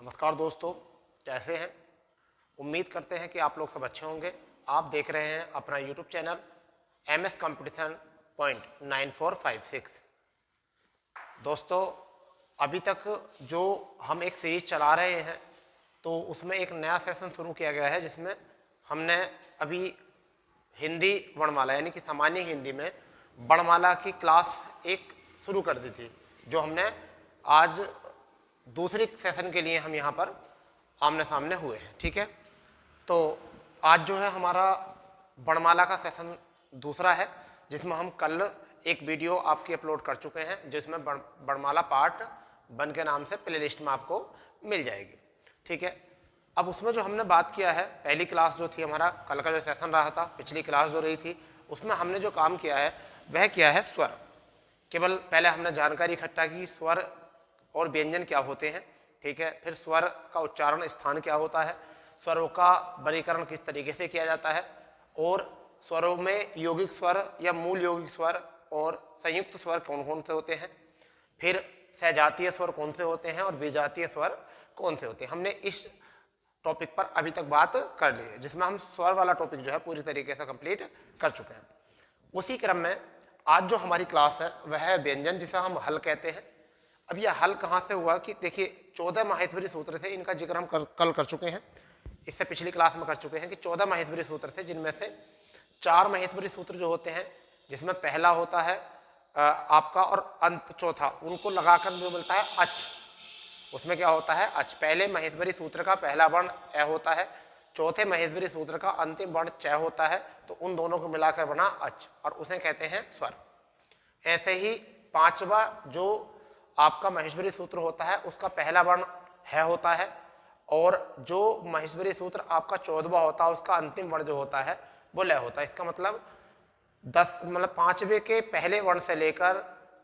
नमस्कार दोस्तों, कैसे हैं। उम्मीद करते हैं कि आप लोग सब अच्छे होंगे। आप देख रहे हैं अपना YouTube channel MS competition point 9456। दोस्तों, अभी तक जो हम एक सीरीज चला रहे हैं तो उसमें एक नया सेशन शुरू किया गया है, जिसमें हमने अभी हिंदी वर्णमाला यानी कि सामान्य हिंदी में वर्णमाला की क्लास एक शुरू कर दी थी, जो हमने आज दूसरी सेशन के लिए हम यहाँ पर आमने सामने हुए हैं। ठीक है, तो आज जो है हमारा वर्णमाला का सेशन दूसरा है, जिसमें हम कल एक वीडियो आपकी अपलोड कर चुके हैं, जिसमें वर्णमाला पार्ट 1 के नाम से प्लेलिस्ट में आपको मिल जाएगी। ठीक है, अब उसमें जो हमने बात किया है, पहली क्लास जो थी हमारा कल का जो सेशन रहा था, पिछली क्लास जो रही थी, उसमें हमने जो काम किया है वह किया है स्वर। केवल पहले हमने जानकारी इकट्ठा की स्वर और व्यंजन क्या होते हैं। ठीक है, फिर स्वर का उच्चारण स्थान क्या होता है, स्वरों का वर्गीकरण किस तरीके से किया जाता है, और स्वरों में यौगिक स्वर या मूल यौगिक स्वर और संयुक्त स्वर कौन कौन से होते हैं, फिर सजातीय स्वर कौन से होते हैं और विजातीय स्वर कौन से होते हैं। हमने इस टॉपिक पर अभी तक बात कर ली है, जिसमें हम स्वर वाला टॉपिक जो है पूरी तरीके से कंप्लीट कर चुके हैं। उसी क्रम में आज जो हमारी क्लास है वह है व्यंजन, जिसे हम हल कहते हैं। अब यह हल कहाँ से हुआ कि देखिए 14 माहेश्वरी सूत्र थे, इनका जिक्र हम कल कर चुके हैं, इससे पिछली क्लास में कर चुके हैं कि 14 माहेश्वरी सूत्र थे, जिनमें से 4 माहेश्वरी सूत्र जो होते हैं, जिसमें पहला होता है आपका और अंत चौथा, उनको लगाकर जो मिलता है अच। उसमें क्या होता है अच। पहले महेश्वरी सूत्र का पहला वर्ण अ होता है, चौथे महेश्वरी सूत्र का अंतिम वर्ण च होता है, तो उन दोनों को मिलाकर बना अच, और उसे कहते हैं स्वर। ऐसे ही पांचवा जो आपका महेश्वरी सूत्र होता है, उसका पहला वर्ण है होता है, और जो महेश्वरी सूत्र आपका 14वां होता है, उसका अंतिम वर्ण जो होता है वो लय होता है। इसका मतलब 5वें के पहले वर्ण से लेकर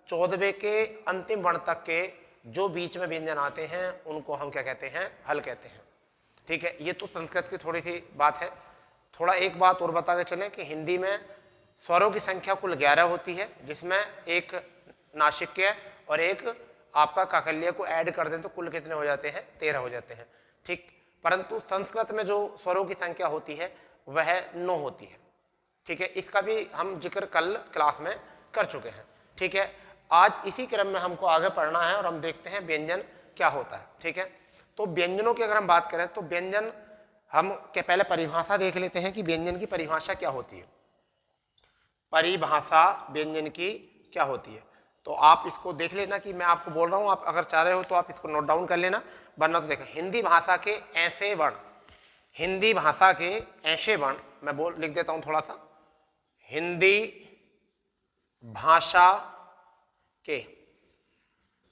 14वें के अंतिम वर्ण तक के जो बीच में व्यंजन आते हैं उनको हम क्या कहते हैं, हल कहते हैं। ठीक है, ये तो संस्कृत की थोड़ी सी बात है। थोड़ा एक बात और बता के चलें कि हिंदी में स्वरों की संख्या कुल 11 होती है, जिसमें एक नासिक्य और एक आपका काकल्य को ऐड कर दें तो कुल कितने हो जाते हैं, 13 हो जाते हैं। ठीक, परंतु संस्कृत में जो स्वरों की संख्या होती है वह 9 होती है। ठीक है, इसका भी हम जिक्र कल क्लास में कर चुके हैं। ठीक है, आज इसी क्रम में हमको आगे पढ़ना है और हम देखते हैं व्यंजन क्या होता है। ठीक है, तो व्यंजनों की अगर हम बात करें तो व्यंजन हम के पहले परिभाषा देख लेते हैं कि व्यंजन की परिभाषा क्या होती है। परिभाषा व्यंजन की क्या होती है, तो आप इसको देख लेना कि मैं आपको बोल रहा हूं, आप अगर चाह रहे हो तो आप इसको नोट डाउन कर लेना, वरना तो देखो हिंदी भाषा के ऐसे वर्ण, हिंदी भाषा के ऐसे वर्ण, मैं लिख देता हूं थोड़ा सा, हिंदी भाषा के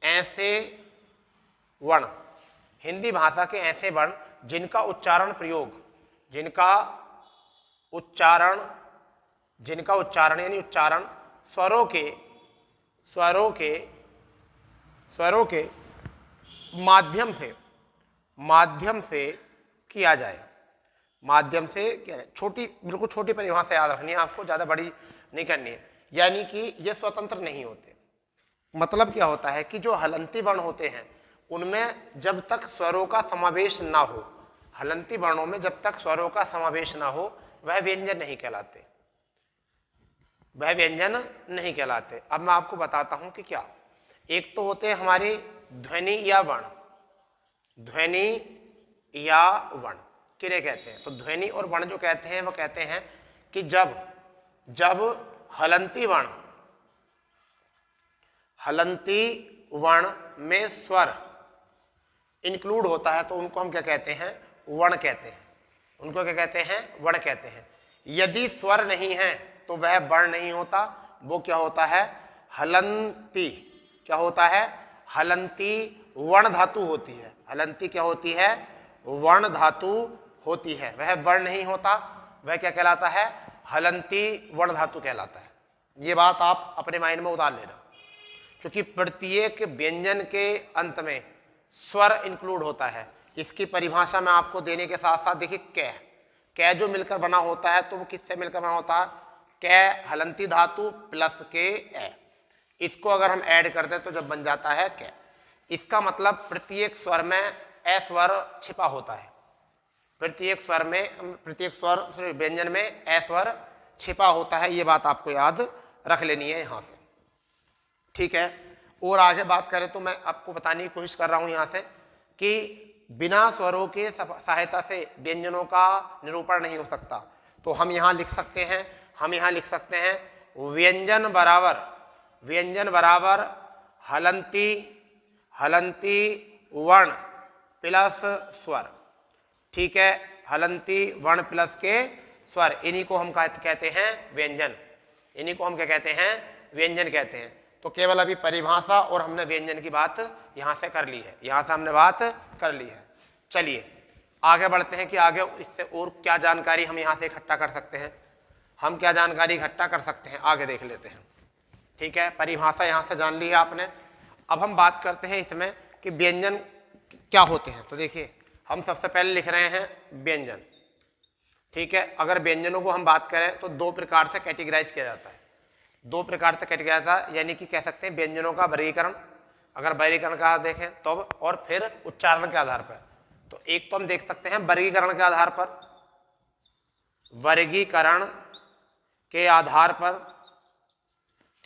ऐसे वर्ण, हिंदी भाषा के ऐसे वर्ण जिनका उच्चारण प्रयोग, जिनका उच्चारण यानी उच्चारण स्वरों के माध्यम से किया जाए। माध्यम से क्या, छोटी बिल्कुल छोटी परिभाषा याद रखनी है आपको, ज्यादा बड़ी नहीं करनी है। यानी कि ये स्वतंत्र नहीं होते। मतलब क्या होता है कि जो हलंती वर्ण होते हैं उनमें जब तक स्वरों का समावेश ना हो, हलंती वर्णों में जब तक स्वरों का समावेश ना हो वह व्यंजन नहीं कहलाते, वह व्यंजन नहीं कहलाते। अब मैं आपको बताता हूं कि क्या। एक तो होते हैं हमारी ध्वनि या वर्ण, ध्वनि या वर्ण किन्हें कहते हैं, तो ध्वनि और वर्ण जो कहते हैं वो कहते हैं कि जब हलंती वर्ण में स्वर इंक्लूड होता है तो उनको हम क्या कहते हैं, वर्ण कहते हैं। उनको क्या कहते हैं, वर्ण कहते हैं। यदि स्वर नहीं है तो वह वर्ण नहीं होता, वो क्या होता है, हलंती। क्या होता है, हलंती वर्ण धातु होती है। हलंती क्या होती है, वर्ण धातु होती है, वह वर्ण नहीं होता, वह क्या कहलाता है, हलंती वर्ण धातु कहलाता है। ये बात आप अपने माइंड में उतार लेना, क्योंकि प्रत्येक व्यंजन के अंत में स्वर इंक्लूड होता है। इसकी परिभाषा मैं आपको देने के साथ साथ देखिए कै जो मिलकर बना होता है तो वो किससे मिलकर बना होता है, कै हलंती धातु प्लस के ए, इसको अगर हम ऐड कर दें तो जब बन जाता है कै। इसका मतलब प्रत्येक स्वर में ए स्वर छिपा होता है। प्रत्येक स्वर व्यंजन में ए स्वर छिपा होता है, ये बात आपको याद रख लेनी है यहाँ से, ठीक है। और आगे बात करें तो मैं आपको बताने की कोशिश कर रहा हूँ यहाँ से कि बिना स्वरों के सहायता से व्यंजनों का निरूपण नहीं हो सकता। तो हम यहाँ लिख सकते हैं व्यंजन बराबर हलंती वर्ण प्लस स्वर, ठीक है। हलंती वर्ण प्लस के स्वर, इन्हीं को हम कहते हैं व्यंजन, इन्हीं को हम क्या कहते हैं, व्यंजन कहते हैं। तो केवल अभी परिभाषा और हमने व्यंजन की बात यहाँ से कर ली है, यहाँ से हमने बात कर ली है। चलिए आगे बढ़ते हैं कि आगे इससे और क्या जानकारी हम यहाँ से इकट्ठा कर सकते हैं, हम क्या जानकारी इकट्ठा कर सकते हैं आगे देख लेते हैं, ठीक है। परिभाषा यहाँ से जान ली है आपने। अब हम बात करते हैं इसमें कि व्यंजन क्या होते हैं। तो देखिए हम सबसे पहले लिख रहे हैं व्यंजन, ठीक है। अगर व्यंजनों को हम बात करें तो दो प्रकार से कैटेगराइज किया जाता है, दो प्रकार से कैटेगराइज था, यानी कि कह सकते हैं व्यंजनों का वर्गीकरण, अगर वर्गीकरण का देखें तो, और फिर उच्चारण के आधार पर। तो एक तो हम देख सकते हैं वर्गीकरण के आधार पर, वर्गीकरण के आधार पर,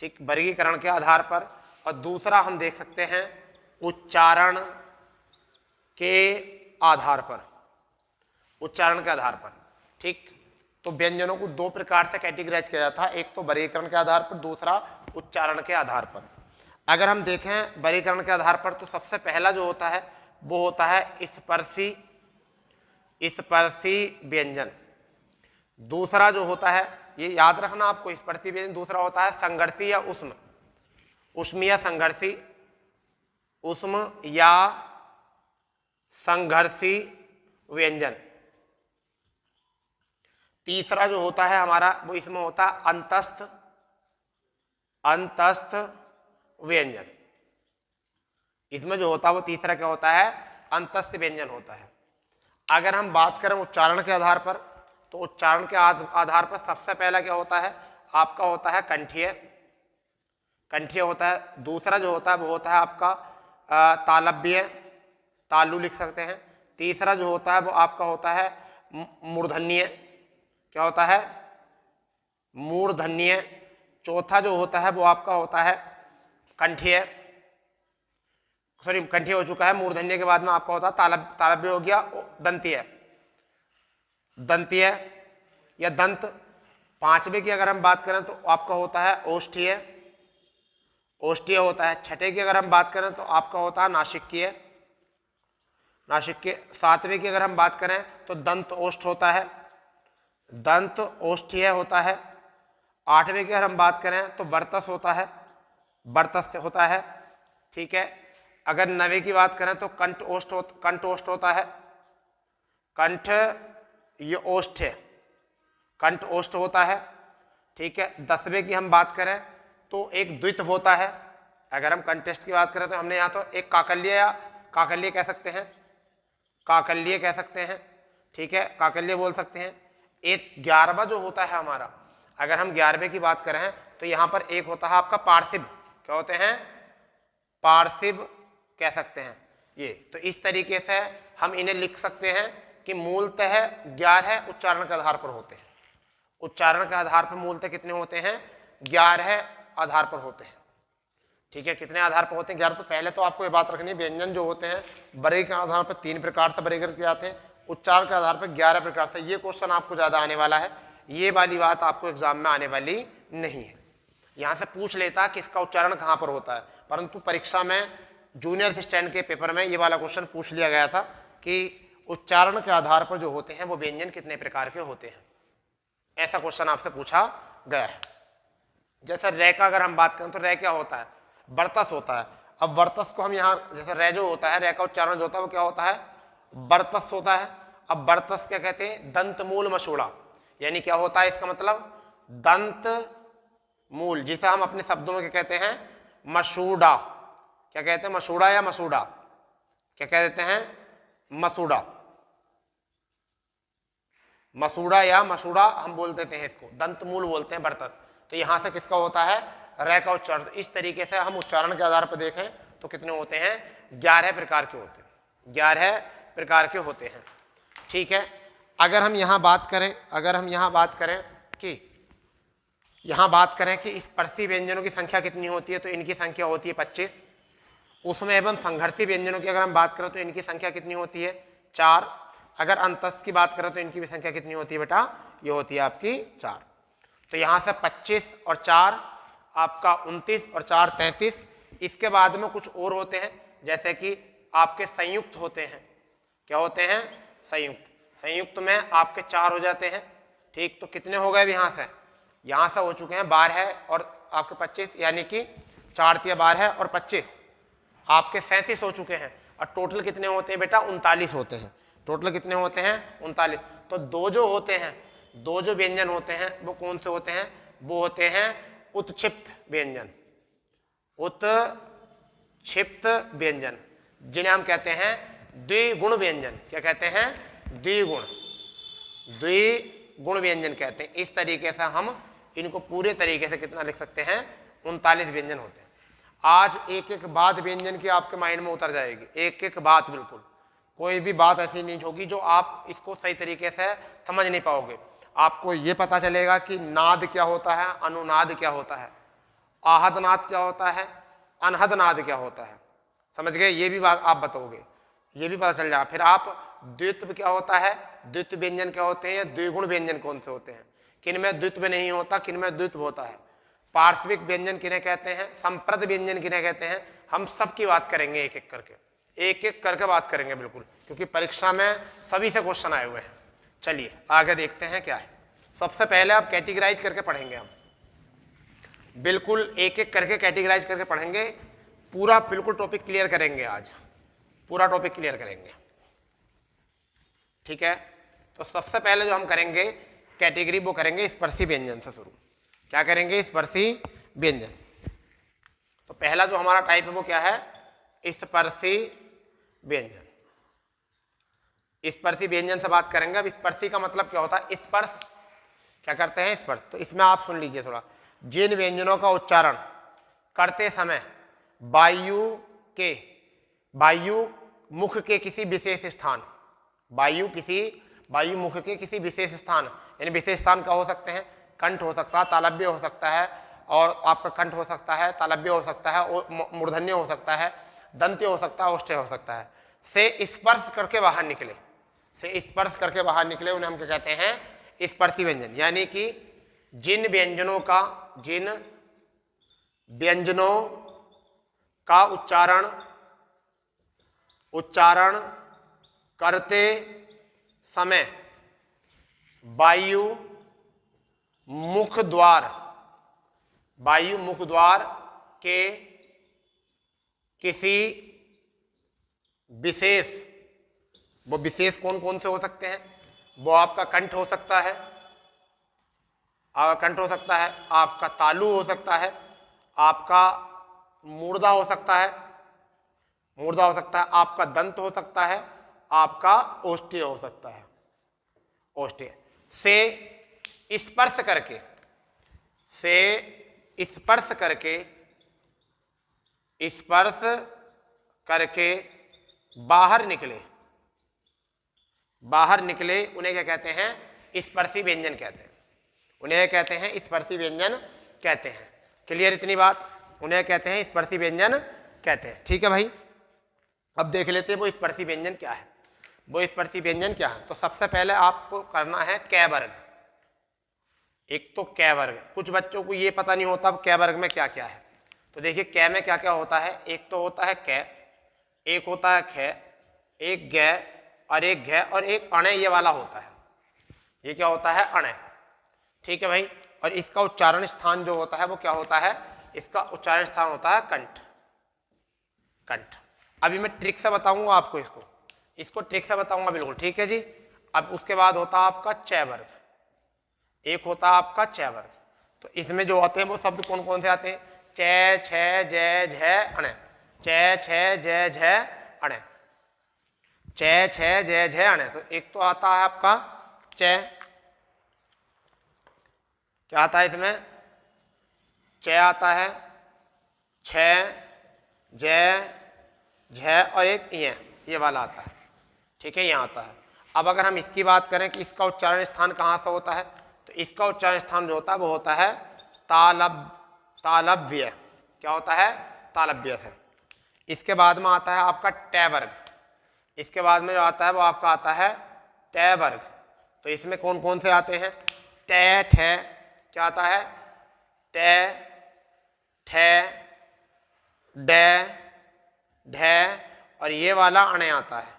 ठीक, वर्गीकरण के आधार पर। और दूसरा हम देख सकते हैं उच्चारण के आधार पर, उच्चारण के आधार पर, ठीक। तो व्यंजनों को दो प्रकार से कैटेगराइज किया जाता है, एक तो वर्गीकरण के आधार पर, दूसरा उच्चारण के आधार पर। अगर हम देखें वर्गीकरण के आधार पर तो सबसे पहला जो होता है वो होता है स्पर्शी व्यंजन। दूसरा जो होता है, ये याद रखना आपको, स्पर्शी व्यंजन। दूसरा होता है संघर्षी या उष्म या संघर्षी, उष्म या संघर्षी व्यंजन। तीसरा जो होता है हमारा वो इसमें होता है अंतस्थ व्यंजन। इसमें जो होता है वो तीसरा क्या होता है, अंतस्थ व्यंजन होता है। अगर हम बात करें उच्चारण के आधार पर तो उच्चारण के आधार पर सबसे पहला क्या होता है आपका, होता है कंठीय होता है। दूसरा जो होता है वो होता है आपका तालव्य, तालु लिख सकते हैं। तीसरा जो होता है वो आपका होता है मूर्धन्य, क्या होता है, मूर्धन्य। चौथा जो होता है वो आपका होता है कंठीय, कंठीय हो चुका है। मूर्धन्य के बाद में आपका होता है तालव्य हो गया, दंतीय या दंत। पांचवें की अगर हम बात करें तो आपका होता है ओष्ठीय होता है। छठे की अगर हम बात करें तो आपका होता है नासिकीय। सातवें की अगर हम बात करें तो दंत ओष्ठ होता है, दंत ओष्ठीय होता है। आठवें की अगर हम बात करें तो वर्तस होता है, ठीक है। अगर नवे की बात करें तो कंठ ओष्ठ होता है, कंठ ओष्ठ होता है, ठीक है। 10वें की हम बात करें तो एक द्वित होता है। अगर हम कंटेस्ट की बात करें तो हमने यहाँ तो एक काकल्य कह सकते हैं, ठीक है, काकल्य बोल सकते हैं। एक 11वां जो होता है हमारा, अगर हम 11वें की बात करें तो यहाँ पर एक होता है आपका पार्थिव, क्या होते हैं, पार्थिव कह सकते हैं ये। तो इस तरीके से हम इन्हें लिख सकते हैं कि मूलतः 11 उच्चारण के आधार पर होते हैं। उच्चारण के आधार पर मूलतः कितने होते हैं, 11 आधार पर होते हैं, ठीक है। कितने आधार पर होते हैं, 11। तो पहले तो आपको ये बात रखनी है व्यंजन जो होते हैं वर्गीकरण के आधार पर 3 प्रकार से वर्गीकरण किए जाते हैं, उच्चारण के आधार पर 11 प्रकार से। ये क्वेश्चन आपको ज्यादा आने वाला है, ये वाली बात आपको एग्जाम में आने वाली नहीं है। यहाँ से पूछ लेता कि इसका उच्चारण कहाँ पर होता है, परंतु परीक्षा में जूनियर असिस्टेंट के पेपर में ये वाला क्वेश्चन पूछ लिया गया था कि उच्चारण के आधार पर जो होते हैं वो व्यंजन कितने प्रकार के होते हैं, ऐसा क्वेश्चन आपसे पूछा गया है। जैसे रे का अगर हम बात करें तो रे क्या होता है, वर्तस होता है। अब वर्तस को हम यहाँ, जैसे रे जो होता है, रे का उच्चारण जो होता है वो क्या होता है, वर्तस होता है। अब वर्तस क्या कहते हैं, दंत मूल मसूड़ा, यानी क्या होता है इसका मतलब दंत मूल, जिसे हम अपने शब्दों में क्या कहते हैं, मसूड़ा। क्या कहते हैं, मसूड़ा या मसूड़ा, क्या कह देते हैं, मसूड़ा, मसूड़ा या मसूड़ा हम बोल देते हैं इसको, दंत मूल बोलते हैं वर्तस। तो यहाँ से किसका होता है, रे का उच्चारण। इस तरीके से हम उच्चारण के आधार पर देखें तो कितने होते हैं, 11 प्रकार के होते हैं, 11 प्रकार के होते हैं। ठीक है, अगर हम यहाँ बात करें कि स्पर्शी व्यंजनों की संख्या कितनी होती है, तो इनकी संख्या होती है 25। उसमें एवं संघर्षी व्यंजनों की अगर हम बात करें तो इनकी संख्या कितनी होती है, 4। अगर अंतस्थ की बात करें तो इनकी भी संख्या कितनी होती है बेटा, ये होती है आपकी 4। तो यहाँ से 25 और 4 आपका 29 और 4 33। इसके बाद में कुछ और होते हैं, जैसे कि आपके संयुक्त होते हैं। क्या होते हैं, संयुक्त में आपके 4 हो जाते हैं। ठीक, तो कितने हो गए यहाँ से हो चुके हैं 12 और आपके 25, यानी कि 4 तिया 12 और 25 आपके 37 हो चुके हैं। और टोटल कितने होते हैं बेटा, 39 होते हैं। टोटल कितने होते हैं, 39। तो दो जो व्यंजन होते हैं वो कौन से होते हैं, वो होते हैं उत्क्षिप्त व्यंजन, जिन्हें हम कहते हैं द्विगुण व्यंजन। क्या कहते हैं, द्विगुण व्यंजन कहते हैं। इस तरीके से हम इनको पूरे तरीके से कितना लिख सकते हैं, 39 व्यंजन होते हैं। आज एक एक बात व्यंजन की आपके माइंड में उतर जाएगी, एक एक बात, बिल्कुल कोई भी बात ऐसी नहीं होगी जो आप इसको सही तरीके से समझ नहीं पाओगे। आपको ये पता चलेगा कि नाद क्या होता है, अनुनाद क्या होता है, आहद नाद क्या होता है, अनहद नाद क्या होता है, समझ गए, ये भी बात आप बताओगे, ये भी पता चल जाएगा। फिर आप द्वित्व क्या होता है, द्वित्व व्यंजन क्या होते हैं, द्विगुण व्यंजन कौन से होते हैं, किन में द्वित्व नहीं होता, किन में द्वित्व होता है, पार्श्विक व्यंजन किन्हें कहते हैं, संप्रद व्यंजन किन्हें कहते हैं। हम सब की बात करेंगे, एक एक करके बात करेंगे, बिल्कुल, क्योंकि परीक्षा में सभी से क्वेश्चन आए हुए हैं। चलिए आगे देखते हैं क्या है। सबसे पहले आप कैटेगराइज करके पढ़ेंगे, हम बिल्कुल एक एक करके कैटेगराइज करके पढ़ेंगे, पूरा बिल्कुल टॉपिक क्लियर करेंगे, आज पूरा टॉपिक क्लियर करेंगे। ठीक है, तो सबसे पहले जो हम करेंगे कैटेगरी वो करेंगे स्पर्शी व्यंजन से शुरू। क्या करेंगे, स्पर्शी व्यंजन। तो पहला जो हमारा टाइप है वो क्या है, स्पर्शी व्यंजन। स्पर्शी व्यंजन से बात करेंगे। अब स्पर्शी का मतलब क्या होता है, स्पर्श क्या करते हैं, स्पर्श। तो इसमें आप सुन लीजिए थोड़ा, जिन व्यंजनों का उच्चारण करते समय वायु मुख के किसी विशेष स्थान, वायु मुख के किसी विशेष स्थान, यानी विशेष स्थान का हो सकते हैं, कंठ हो सकता है, तालव्य हो सकता है, और आपका कंठ हो सकता है, तालव्य हो सकता है, और मूर्धन्य हो सकता है, दंत्य हो सकता है, ओष्ठ्य हो सकता है, से स्पर्श करके बाहर निकले, उन्हें हम क्या कहते हैं, स्पर्शी व्यंजन। यानी कि जिन व्यंजनों का उच्चारण करते समय वायु मुख द्वार के किसी विशेष, वो विशेष कौन कौन से हो सकते हैं, वो आपका कंठ हो सकता है, आपका तालु हो सकता है, आपका मूर्धा हो सकता है, आपका दंत हो सकता है, आपका ओष्ठ्य हो सकता है, ओष्ठ्य। से स्पर्श करके बाहर निकले, उन्हें क्या कहते हैं, स्पर्शी व्यंजन कहते हैं, क्लियर इतनी बात, उन्हें कहते हैं स्पर्शी व्यंजन कहते हैं। ठीक है भाई, अब देख लेते हैं वो स्पर्शी व्यंजन क्या है। तो सबसे पहले आपको करना है कै वर्ग। एक तो कै वर्ग, कुछ बच्चों को ये पता नहीं होता अब कै वर्ग में क्या क्या है। तो देखिए कै में क्या क्या होता है, एक तो होता है कै, एक होता है खे, एक गै और एक घै और एक अणे, ये वाला होता है, ये क्या होता है, अणे। ठीक है भाई, और इसका उच्चारण स्थान जो होता है वो क्या होता है, इसका उच्चारण स्थान होता है कंठ। अभी मैं ट्रिक से बताऊंगा आपको, इसको ट्रिक से बताऊंगा, बिल्कुल ठीक है जी। अब उसके बाद होता है आपका चै वर्ग, एक होता है आपका चै वर्ग। तो इसमें जो होते हैं वो शब्द कौन कौन से आते हैं, चै छे जय झै अणे, चै छे जय झै अणे, चै छे जय झै अणे। तो एक तो आता है आपका चै, क्या आता है इसमें, चै आता है, छ जय झ और एक ये, ये वाला आता है, ठीक है, यहाँ आता है। अब अगर हम इसकी बात करें कि इसका उच्चारण स्थान कहाँ से होता है, तो इसका उच्चारण स्थान जो होता है वो होता है तालव्य। क्या होता है? तालव्य से। इसके बाद में आता है आपका ट वर्ग। इसके बाद में जो आता है वो आपका आता है ट वर्ग। तो इसमें कौन कौन से आते हैं? ट, ठ, क्या आता है? ट, ठ, ड, ढ, और ये वाला अणे आता है।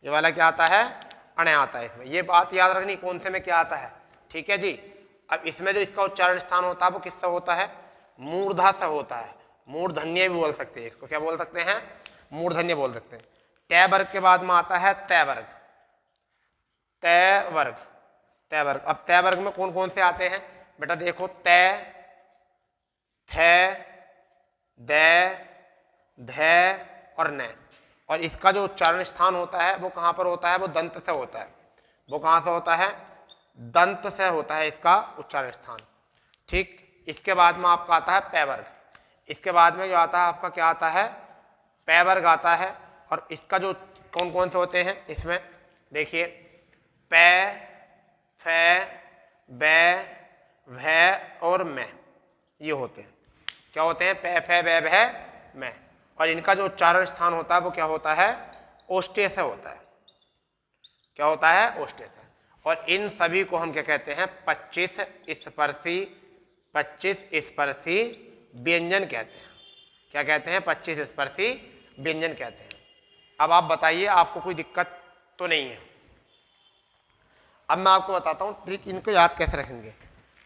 ये वाला क्या आता है? अणे आता है। इसमें ये बात याद रखनी कौन से में क्या आता है, ठीक है जी। अब इसमें जो इसका उच्चारण स्थान होता है वो किससे होता है? मूर्धा से होता है। मूर्धन्य भी बोल सकते हैं इसको, क्या बोल सकते हैं? मूर्धन्य बोल सकते हैं। ट वर्ग के बाद में आता है त वर्ग। त वर्ग, त वर्ग। अब त वर्ग में कौन कौन से आते हैं बेटा? देखो, त, थ, द, ध और न। और इसका जो उच्चारण स्थान होता है वो कहाँ पर होता है? वो दंत से होता है। वो कहाँ से होता है? दंत से होता है इसका उच्चारण स्थान, ठीक। इसके बाद में आपका आता है प वर्ग। इसके बाद में जो आता है आपका क्या आता है? प वर्ग आता है। और इसका जो कौन कौन से होते हैं इसमें देखिए, प, फ, ब, भ और म, ये होते हैं। क्या होते हैं? प, फ, ब, भ, म। और इनका जो उच्चारण स्थान होता है वो क्या होता है? ओष्ठ्य से होता है। क्या होता है? ओष्ठ्य से। और इन सभी को हम क्या कहते हैं? 25 स्पर्शी व्यंजन कहते हैं। क्या कहते हैं? 25 स्पर्शी व्यंजन कहते हैं। अब आप बताइए, आपको कोई दिक्कत तो नहीं है? अब मैं आपको बताता हूँ ट्रिक, इनको याद कैसे रखेंगे।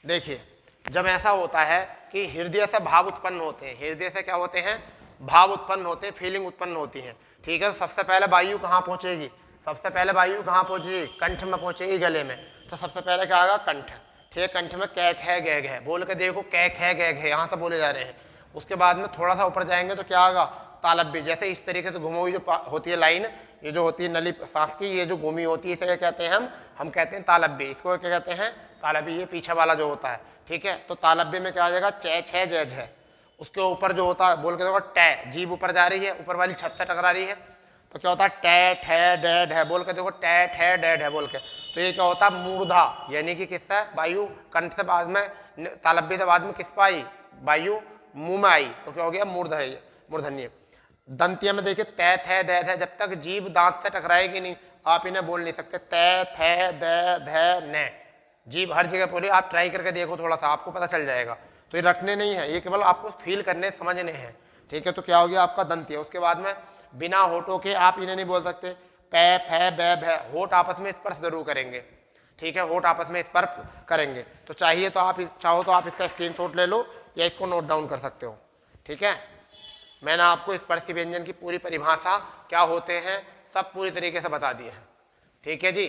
देखिए, जब ऐसा होता है कि हृदय से भाव उत्पन्न होते हैं, हृदय से क्या होते हैं? भाव उत्पन्न होते हैं, फीलिंग उत्पन्न होती है, ठीक है। सबसे पहले वायु कहाँ पहुँचेगी? सबसे पहले वायु कहाँ पहुँचेगी? कंठ में पहुँचेगी, गले में। तो सबसे पहले क्या आएगा? कंठ, ठीक है। कंठ में कै ख गै घ बोल के देखो, कै ख गै घ यहाँ से बोले जा रहे हैं। उसके बाद में थोड़ा सा ऊपर जाएंगे तो क्या आएगा? तालव्य। जैसे इस तरीके से घुमी हुई जो होती है लाइन, ये जो होती है नली सांस की, ये जो घूमी होती है, इसे क्या कहते हैं? हम कहते हैं तालव्य। इसको क्या कहते हैं? तालव्य। ये पीछे वाला जो होता है, ठीक है। तो तालव्य में क्या आ जाएगा? च, छ, ज, झ। उसके ऊपर जो होता है बोल के देखो, ट, जीभ ऊपर जा रही है, ऊपर वाली छत से टकरा रही है, तो क्या होता है? ट, ठ, ड, ढ बोल के देखो, ट, ठ, ड, ढ बोल के। तो ये क्या होता है? मूर्धा, यानी कि किससे? वायु कंठ से बाद में, तालव्य से बाद में किस पर आई? वायु मुंह में आई, तो क्या हो गया? मूर्धन्य। दंतिया में देखिए, त, थ, द, ध। जब तक जीभ दांत से टकराएगी नहीं, आप इन्हें बोल नहीं सकते। त, थ, द, ध, न। जीभ हर जगह बोलिए, आप ट्राई करके देखो, थोड़ा सा आपको पता चल जाएगा। तो ये रटने नहीं है, ये केवल आपको फील करने, समझने हैं, ठीक है। तो क्या हो गया आपका? दंत्य। उसके बाद में बिना होठों के आप इन्हें नहीं बोल सकते। प, फ, ब, भ। होठ आपस में स्पर्श जरूर करेंगे, ठीक है। होठ आपस में स्पर्श करेंगे। तो चाहिए तो आप चाहो तो आप इसका स्क्रीनशॉट ले लो या इसको नोट डाउन कर सकते हो, ठीक है। मैंने आपको स्पर्शी व्यंजन की पूरी परिभाषा, क्या होते हैं, सब पूरी तरीके से बता दिए हैं, ठीक है जी।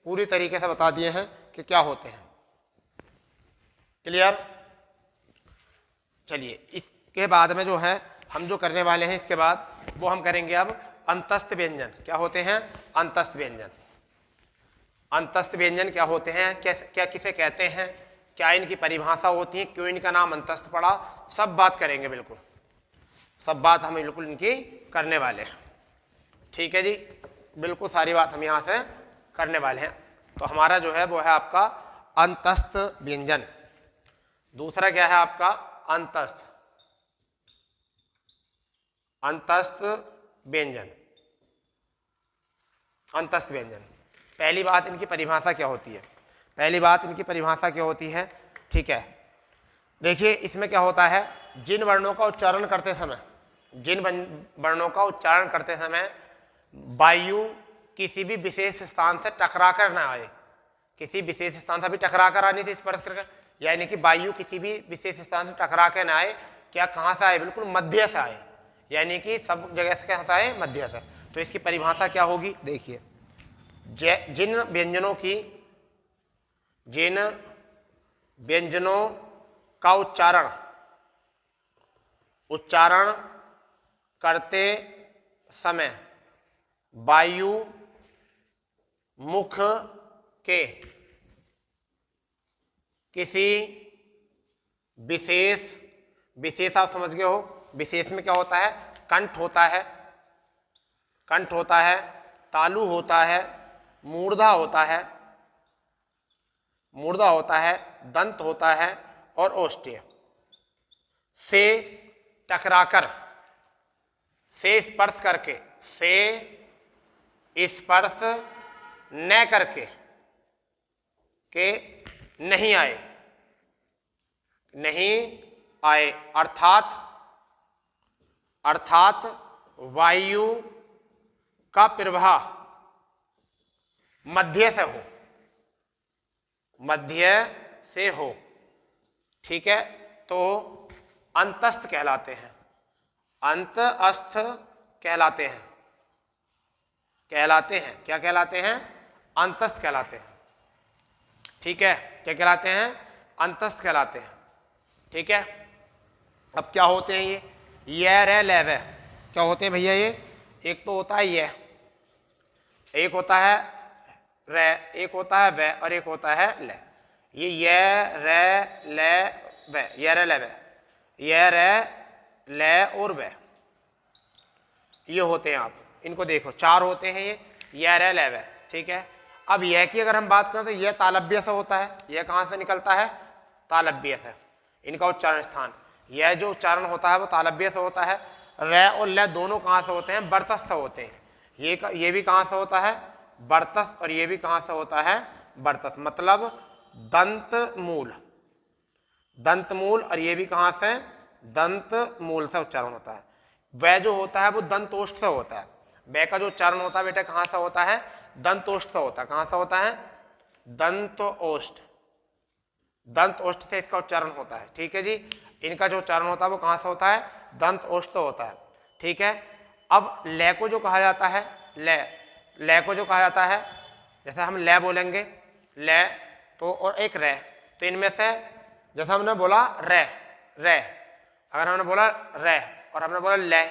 पूरी तरीके से बता दिए हैं कि क्या होते हैं। क्लियर? चलिए, इसके बाद में जो है हम जो करने वाले हैं इसके बाद, वो हम करेंगे अब अंतस्थ व्यंजन। क्या होते हैं? अंतस्थ व्यंजन। अंतस्थ व्यंजन क्या होते हैं, क्या किसे कहते हैं, क्या इनकी परिभाषा होती है, क्यों इनका नाम अंतस्थ पड़ा, सब बात करेंगे। बिल्कुल सब बात हम बिल्कुल इनकी करने वाले हैं, ठीक है जी। बिल्कुल सारी बात हम यहाँ से करने वाले हैं। तो हमारा जो है वो है आपका अंतस्थ व्यंजन। दूसरा क्या है आपका? अंतस्थ। अंतस्थ व्यंजन। अंतस्थ व्यंजन, पहली बात इनकी परिभाषा क्या होती है? पहली बात इनकी परिभाषा क्या होती है, ठीक है। देखिए, इसमें क्या होता है, जिन वर्णों का उच्चारण करते समय, जिन वर्णों का उच्चारण करते समय वायु किसी भी विशेष स्थान से टकरा कर ना आए, किसी विशेष स्थान से भी टकरा कर आनी थी स्पर्श करके, यानी कि वायु किसी भी विशेष स्थान से टकरा के ना आए, क्या कहाँ से आए? बिल्कुल मध्य से आए, यानी कि सब जगह से कहाँ से आए? मध्य से। तो इसकी परिभाषा क्या होगी? देखिए, जिन व्यंजनों का उच्चारण करते समय वायु मुख के किसी विशेष आप समझ गए हो, विशेष में क्या होता है? कंठ होता है, कंठ होता है, तालु होता है, मूर्धा होता है, मूर्धा होता है, दंत होता है और ओष्ठ्य। से टकराकर, से स्पर्श करके, से स्पर्श न करके के नहीं आए, नहीं आए, अर्थात वायु का प्रवाह मध्य से हो, मध्य से हो, ठीक है, तो अंतस्थ कहलाते हैं, अंतस्थ कहलाते हैं, कहलाते हैं, क्या कहलाते हैं? अंतस्थ कहलाते हैं, ठीक है, क्या कहलाते हैं? अंतस्थ कहलाते हैं, ठीक है। अब क्या होते हैं ये रे ले वे, क्या होते हैं भैया ये? एक तो होता है ये, एक होता है रे, एक होता है वे और एक होता है ले। ये रे ले वे, ये रे ले वे, ये रे ले और वे, ये होते हैं। आप इनको देखो, चार होते हैं ये रे ले वे, ठीक है। अब यह की अगर हम बात करें तो यह तालव्य से होता है, यह कहाँ से निकलता है? तालव्य से, इनका उच्चारण स्थान, यह जो उच्चारण होता है वो तालव्य से होता है। रे और ले दोनों कहाँ से होते हैं? वर्तस से होते हैं। ये भी कहाँ से होता है? वर्तस, और ये भी कहाँ से होता है? वर्तस, मतलब दंत मूल, दंत मूल, और ये भी कहाँ से? दंत मूल से उच्चारण होता है। वह जो होता है वो दंतोष्ठ से होता है। वह का जो उच्चारण होता है बेटा कहाँ से होता है? दंतोष्ठ से होता है। कहाँ से होता है? दंतोष्ठ, दंतोष्ठ से इसका उच्चारण होता है, ठीक है जी। इनका जो उच्चारण होता है वो कहाँ से होता है? दंतोष्ठ से होता है, ठीक है। अब ले को जो कहा जाता है, ले को जो कहा जाता है, जैसे हम ले बोलेंगे, ले तो, और एक रे, तो इनमें से जैसे हमने बोला रे, अगर हमने बोला रे और हमने बोला ले,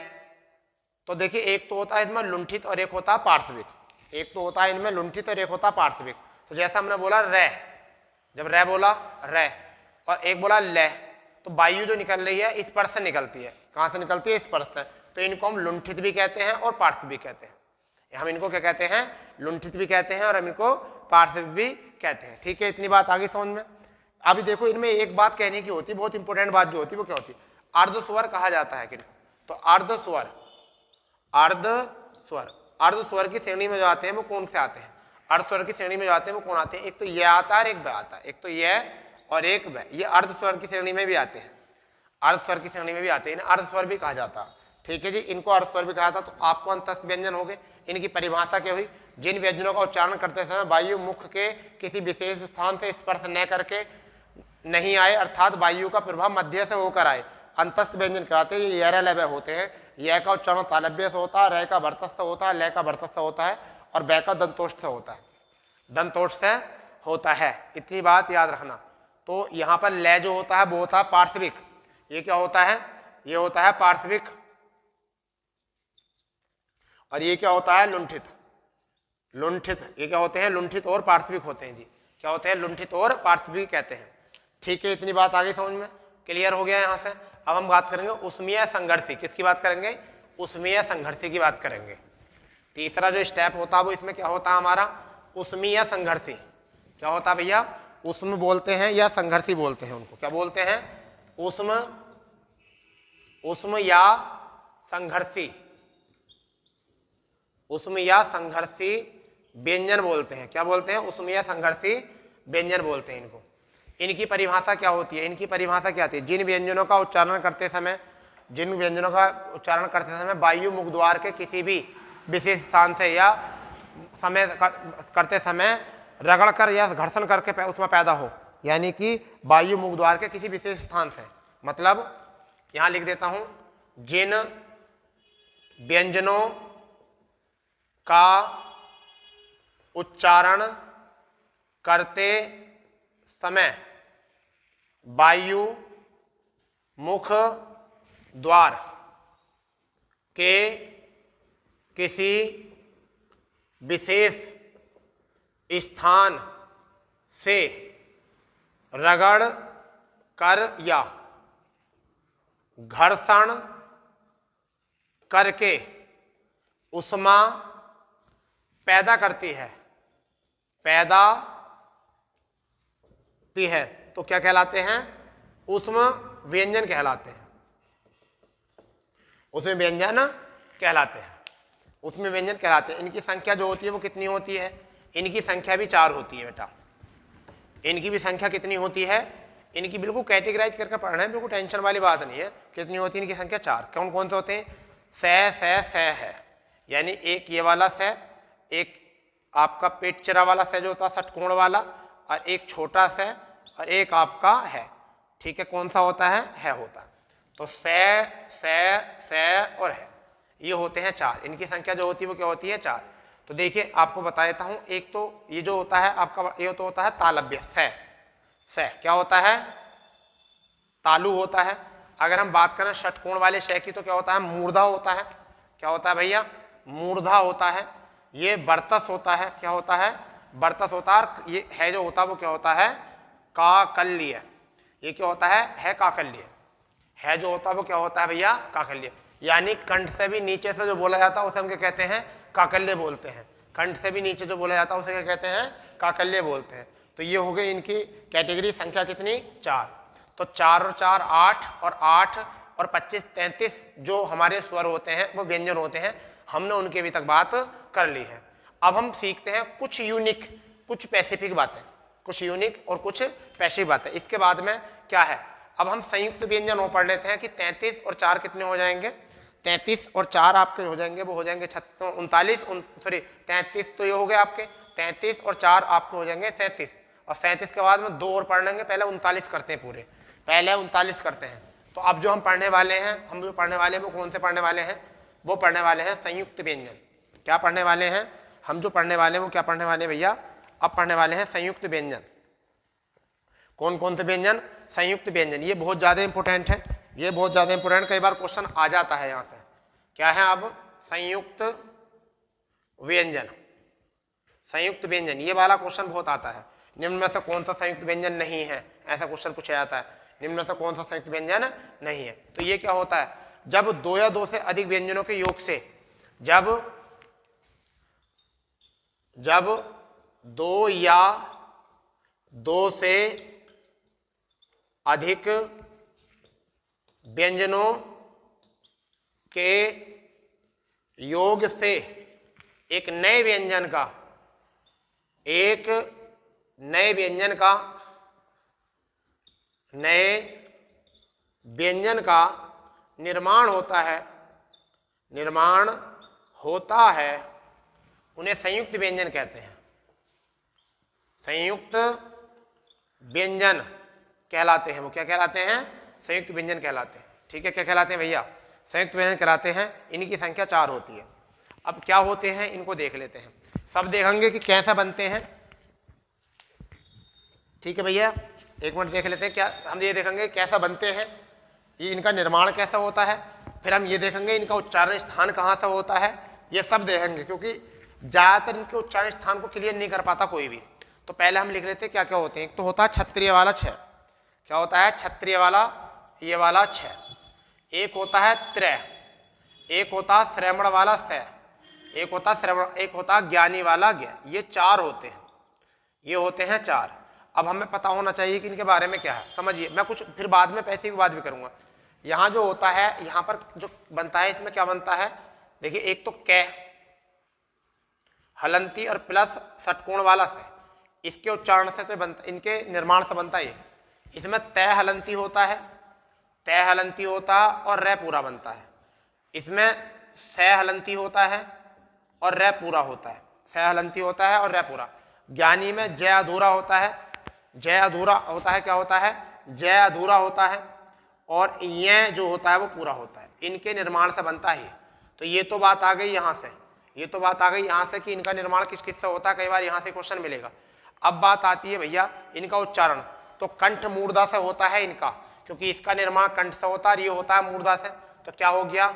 तो देखिए एक तो होता है इसमें लुंठित और एक होता है पार्श्विक, एक तो होता है इनमें लुंठित और एक होता है पार्श्विक। तो जैसे हमने बोला रे, जब रे बोला रे और एक बोला ले, तो वायु जो निकल रही है स्पर्श से निकलती है। कहाँ से निकलती है? स्पर्श से। तो इनको हम लुंठित भी कहते हैं और पार्श्विक भी कहते हैं। हम इनको क्या कहते हैं? लुंठित भी कहते हैं और हम इनको पार्श्विक भी कहते हैं, ठीक है। इतनी बात आगे समझ में। अभी देखो इनमें एक बात कहने की होती है, बहुत इंपॉर्टेंट बात जो होती है वो क्या होती है? अर्धस्वर कहा जाता है किनको? तो अर्धस्वर, अर्धस्वर की श्रेणी में जो आते हैं वो कौन से आते हैं? अर्धस्वर की श्रेणी में जो आते हैं वो कौन आते हैं? एक तो यह आता है और एक वह आता है, एक तो यह और एक वह, ये अर्धस्वर की श्रेणी में भी आते हैं, अर्धस्वर की श्रेणी में भी आते हैं, अर्धस्वर भी कहा जाता है, ठीक है जी। इनको अर्धस्वर भी कहा था। तो आपको अंतस्थ व्यंजन हो गए। इनकी परिभाषा क्या हुई? जिन व्यंजनों का उच्चारण करते समय वायु मुख के किसी विशेष स्थान से स्पर्श न करके नहीं आए, अर्थात वायु का प्रभाव मध्य से होकर आए, अंतस्थ व्यंजन कराते हैं। ये लय होते हैं। यह का उच्चारण तालव्य से होता है, रे का वर्तस से होता है, लय का वर्तस से होता है, और बै का दंतोष्ठ से होता है, दंतोष्ठ से होता है। इतनी बात याद रखना। तो यहाँ पर लय जो होता है वो होता है पार्श्विक। ये क्या होता है? ये होता है पार्श्विक, और ये क्या होता है? लुंठित। लुंठित, ये क्या होते हैं? लुंठित और पार्श्विक होते हैं जी। क्या होते हैं? लुंठित और पार्श्विक कहते हैं, ठीक है। इतनी बात आगे समझ में क्लियर हो गया यहाँ से। अब हम बात करेंगे उष्मीय संघर्षी। किसकी बात करेंगे? उष्मीय संघर्षी की बात करेंगे। तीसरा जो स्टेप होता है वो इसमें क्या होता है हमारा? उष्मीय संघर्षी। क्या होता है भैया? उष्म बोलते हैं या संघर्षी बोलते हैं उनको, क्या बोलते हैं? उष्म, उष्म या संघर्षी, उष्म या संघर्षी व्यंजन बोलते हैं। क्या बोलते हैं? उष्म या संघर्षी व्यंजन बोलते हैं इनको। इनकी परिभाषा क्या होती है? इनकी परिभाषा क्या होती है? जिन व्यंजनों का उच्चारण करते समय, जिन व्यंजनों का उच्चारण करते समय वायु मुख द्वार के किसी भी विशेष स्थान से या समय करते समय रगड़ कर या घर्षण करके उसमें पैदा हो, यानी कि वायु मुख द्वार के किसी विशेष स्थान से, मतलब यहां लिख देता हूं, जिन व्यंजनों का उच्चारण करते समय वायु मुख द्वार के किसी विशेष स्थान से रगड़ कर या घर्षण करके उष्मा पैदा करती है, तो क्या कहलाते हैं? ऊष्म व्यंजन कहलाते हैं, उसमें व्यंजन कहलाते हैं, उसमें व्यंजन कहलाते हैं। इनकी संख्या जो होती है वो कितनी होती है? इनकी संख्या भी 4 होती है बेटा। इनकी भी संख्या कितनी होती है? इनकी बिल्कुल कैटेगराइज करके पढ़ना है, बिल्कुल टेंशन वाली बात नहीं है। कितनी होती है इनकी संख्या? 4। कौन कौन से होते हैं? स है, यानी एक ये वाला स, एक आपका पेट चिरा वाला स जो होता है षटकोण वाला, और एक छोटा स, और एक आपका है। ठीक है, कौन सा होता है होता है। तो स और है, ये होते हैं 4। इनकी संख्या जो होती है वो क्या होती है? 4। तो देखिए आपको बता देता हूं, एक तो ये जो होता है आपका, ये तो होता है तालव्य स क्या होता है? तालु होता है। अगर हम बात करें षटकोण वाले श की तो क्या होता है? मूर्धा होता है। क्या होता है भैया? मूर्धा होता है। ये वर्तस होता है। क्या होता है? वर्तस होता है। ये है जो होता है वो क्या होता है? काकल्य। ये क्या होता है? काकल्य। है जो होता है वो क्या होता है भैया? काकल्य। यानी कंठ से भी नीचे से जो बोला जाता है उसे हम क्या कहते हैं? काकल्य बोलते हैं। कंठ से भी नीचे जो बोला जाता है उसे क्या कहते हैं? काकल्य बोलते हैं। तो ये हो गई इनकी कैटेगरी। संख्या कितनी? 4। तो 4 और 4 8, और 8 और 25 33 जो हमारे स्वर होते हैं वो व्यंजन होते हैं। हमने उनकी अभी तक बात कर ली है। अब हम सीखते हैं कुछ यूनिक, कुछ स्पेसिफिक बातें, कुछ यूनिक और कुछ स्पेसिफिक बातें। इसके बाद में क्या है, अब हम संयुक्त व्यंजन वो पढ़ लेते हैं कि 33 और 4 कितने हो जाएंगे? 33 और 4 आपके हो जाएंगे, वो हो जाएंगे 39, सॉरी 33 तो ये हो गए आपके, 33 और 4 आपके हो जाएंगे 37, और 37 के बाद में 2 और पढ़ लेंगे। पहले 39 करते हैं पूरे, पहले 39 करते हैं। तो अब जो हम पढ़ने वाले हैं, हम जो पढ़ने वाले हैं वो कौन से पढ़ने वाले हैं? वो पढ़ने वाले हैं संयुक्त व्यंजन। क्या पढ़ने वाले हैं? हम जो पढ़ने वाले हैं वो क्या पढ़ने वाले हैं भैया? अब पढ़ने वाले हैं संयुक्त व्यंजन। कौन कौन से व्यंजन? संयुक्त व्यंजन। ये बहुत ज़्यादा इंपॉर्टेंट है, ये बहुत ज़्यादा इंपॉर्टेंट, कई बार क्वेश्चन आ जाता है यहाँ से। क्या है अब? संयुक्त व्यंजन। संयुक्त व्यंजन ये वाला क्वेश्चन बहुत आता है। निम्न में से कौन सा संयुक्त व्यंजन नहीं है, ऐसा क्वेश्चन पूछा जाता है। निम्न में से कौन सा संयुक्त व्यंजन नहीं है? तो ये क्या होता है? जब 2 या 2 से अधिक व्यंजनों के योग से, जब 2 या 2 से अधिक व्यंजनों के योग से एक नए व्यंजन का निर्माण होता है, उन्हें संयुक्त व्यंजन कहते हैं। संयुक्त व्यंजन कहलाते हैं। वो क्या कहलाते हैं? संयुक्त व्यंजन कहलाते हैं। ठीक है, क्या कहलाते हैं भैया? संयुक्त व्यंजन कहलाते हैं। इनकी संख्या 4 होती है। अब क्या होते हैं इनको देख लेते हैं, सब देखेंगे कि कैसा बनते हैं। ठीक है भैया, एक मिनट देख लेते हैं। क्या हम ये देखेंगे कैसा बनते हैं, ये इनका निर्माण कैसा होता है, फिर हम ये देखेंगे इनका उच्चारण स्थान कहाँ से होता है, ये सब देखेंगे, क्योंकि ज़्यादातर इनके उच्चारण स्थान को क्लियर नहीं कर पाता कोई भी। तो पहले हम लिख लेते हैं क्या क्या होते हैं। एक तो होता है क्षत्रिय वाला 6। क्या होता है? क्षत्रिय वाला, ये वाला 6। एक होता है त्रय, एक होता है श्रवण वाला स, एक होता श्रवण, एक होता ज्ञानी वाला ज्ञ। ये 4 होते हैं, ये होते हैं 4। अब हमें पता होना चाहिए कि इनके बारे में क्या है। समझिए, मैं कुछ फिर बाद में पैसे की बात भी करूंगा। यहाँ जो होता है, यहाँ पर जो बनता है, इसमें क्या बनता है देखिए। एक तो कै हलंती और प्लस षटकोण वाला से, इसके उच्चारण से बनता, इनके निर्माण से बनता है। इसमें तय हलंती होता है, तय हलंती होता है और रै पूरा बनता है। इसमें सह हलंती होता है और रै पूरा होता है, सह हलंती होता है और रै पूरा। ज्ञानी में जय अधूरा होता है, जय अधूरा होता है। क्या होता है? जय अधूरा होता है, और ये जो होता है वो पूरा होता है। इनके निर्माण से बनता है। तो ये तो बात आ गई यहाँ से, ये तो बात आ गई यहाँ से कि इनका निर्माण किस किस से होता है। कई बार यहाँ से क्वेश्चन मिलेगा। अब बात आती है भैया इनका उच्चारण। तो कंठ मूर्धा से होता है इनका, क्योंकि इसका निर्माण कंठ से होता है, ये होता है मूर्धा से। तो क्या हो गया?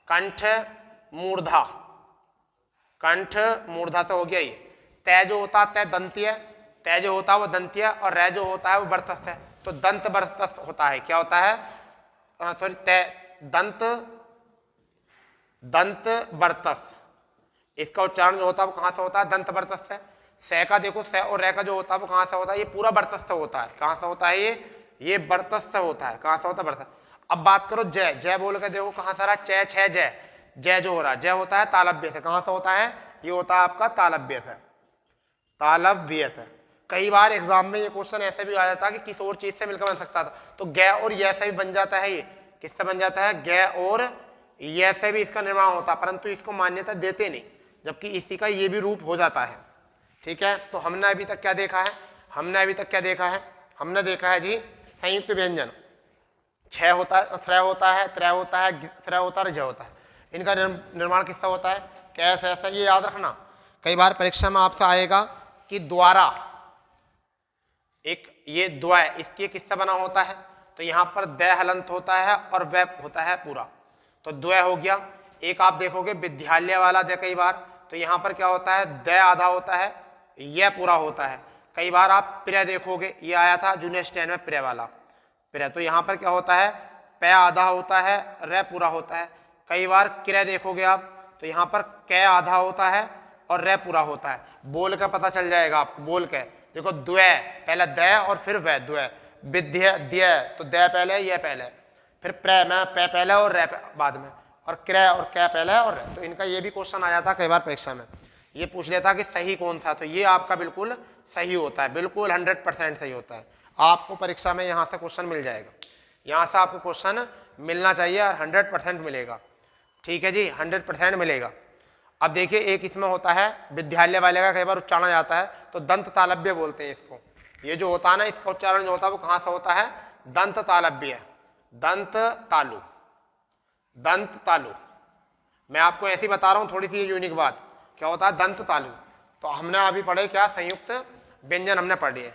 कंठ मूर्धा, कंठ मूर्धा से हो गया ये। तय जो होता है तय दंतीय, तय जो होता है वो दंतीय, और रै जो होता है वो वर्तस है। तो दंत वर्तस होता है। क्या होता है? सॉरी, तय दंत दंत बर्तस, इसका उच्चारण जो होता है वो कहाँ से होता है? दंत बर्तस से। से का देखो, से और रे का जो होता है वो कहाँ से होता है? ये पूरा बर्तस से होता है। कहाँ से होता है? ये बर्तस से होता है। कहाँ से होता है? बर्तस। अब बात करो जय, जय बोल के देखो कहाँ से आ रहा है? चे छे जय, जय जो हो रहा है, जय होता है तालव्य से। कहाँ से होता है? ये होता है आपका तालव्य से, तालव्य से। कई बार एग्जाम में ये क्वेश्चन ऐसे भी आ जाता है कि किसी और चीज से मिलकर बन सकता था, तो ग और य से भी बन जाता है। ये किससे बन जाता है? ग और य से भी इसका निर्माण होता है, परंतु इसको मान्यता देते नहीं, जबकि इसी का ये भी रूप हो जाता है। ठीक है, तो हमने अभी तक क्या देखा है? हमने देखा है जी संयुक्त व्यंजन। छह होता है, श्रय होता है, त्रय होता है, श्रय होता है, जय होता है। इनका निर्माण किससे होता है? कैसे? ऐसा ये याद रखना। कई बार परीक्षा में आपसे आएगा कि द्वारा, एक ये द्वय, इसकी किससे बना होता है? तो यहाँ पर द हलंत होता है और वै होता है पूरा, तो द्वय हो गया। एक आप देखोगे विद्यालय वाला द कई बार, तो यहाँ पर क्या होता है? द आधा होता है, यह पूरा होता है। कई बार आप प्र देखोगे, ये आया था जूनियर स्टैंड में प्र वाला, प्र, तो यहाँ पर क्या होता है? प आधा होता है, र पूरा होता है। कई बार क्र देखोगे आप, तो यहाँ पर क आधा होता है और र पूरा होता है। बोल का पता चल जाएगा आपको, बोल के देखो, द्वय पहले द और फिर वै, द्वय। विद्य द्य, तो द पहले, यह पहले, फिर प्र में प पहले और र बाद में, और क्र और क पहले और र। तो इनका ये भी क्वेश्चन आ जाता कई बार परीक्षा में, ये पूछ लेता कि सही कौन सा, तो ये आपका बिल्कुल सही होता है, बिल्कुल 100% सही होता है। आपको परीक्षा में यहाँ से क्वेश्चन मिल जाएगा, यहाँ से आपको क्वेश्चन मिलना चाहिए और 100% मिलेगा। ठीक है जी, 100% मिलेगा। अब देखिए एक इसमें होता है विद्यालय वाले का, कई बार उच्चारण जाता है तो दंत तालव्य बोलते हैं इसको। ये जो होता है ना, इसका उच्चारण जो होता है वो कहाँ से होता है? दंत तालव्य, दंत तालु, दंत तालु। मैं आपको ऐसी बता रहा हूँ थोड़ी सी यूनिक बात, क्या होता है? दंत तालु। तो हमने अभी पढ़े क्या? संयुक्त व्यंजन हमने पढ़ी है।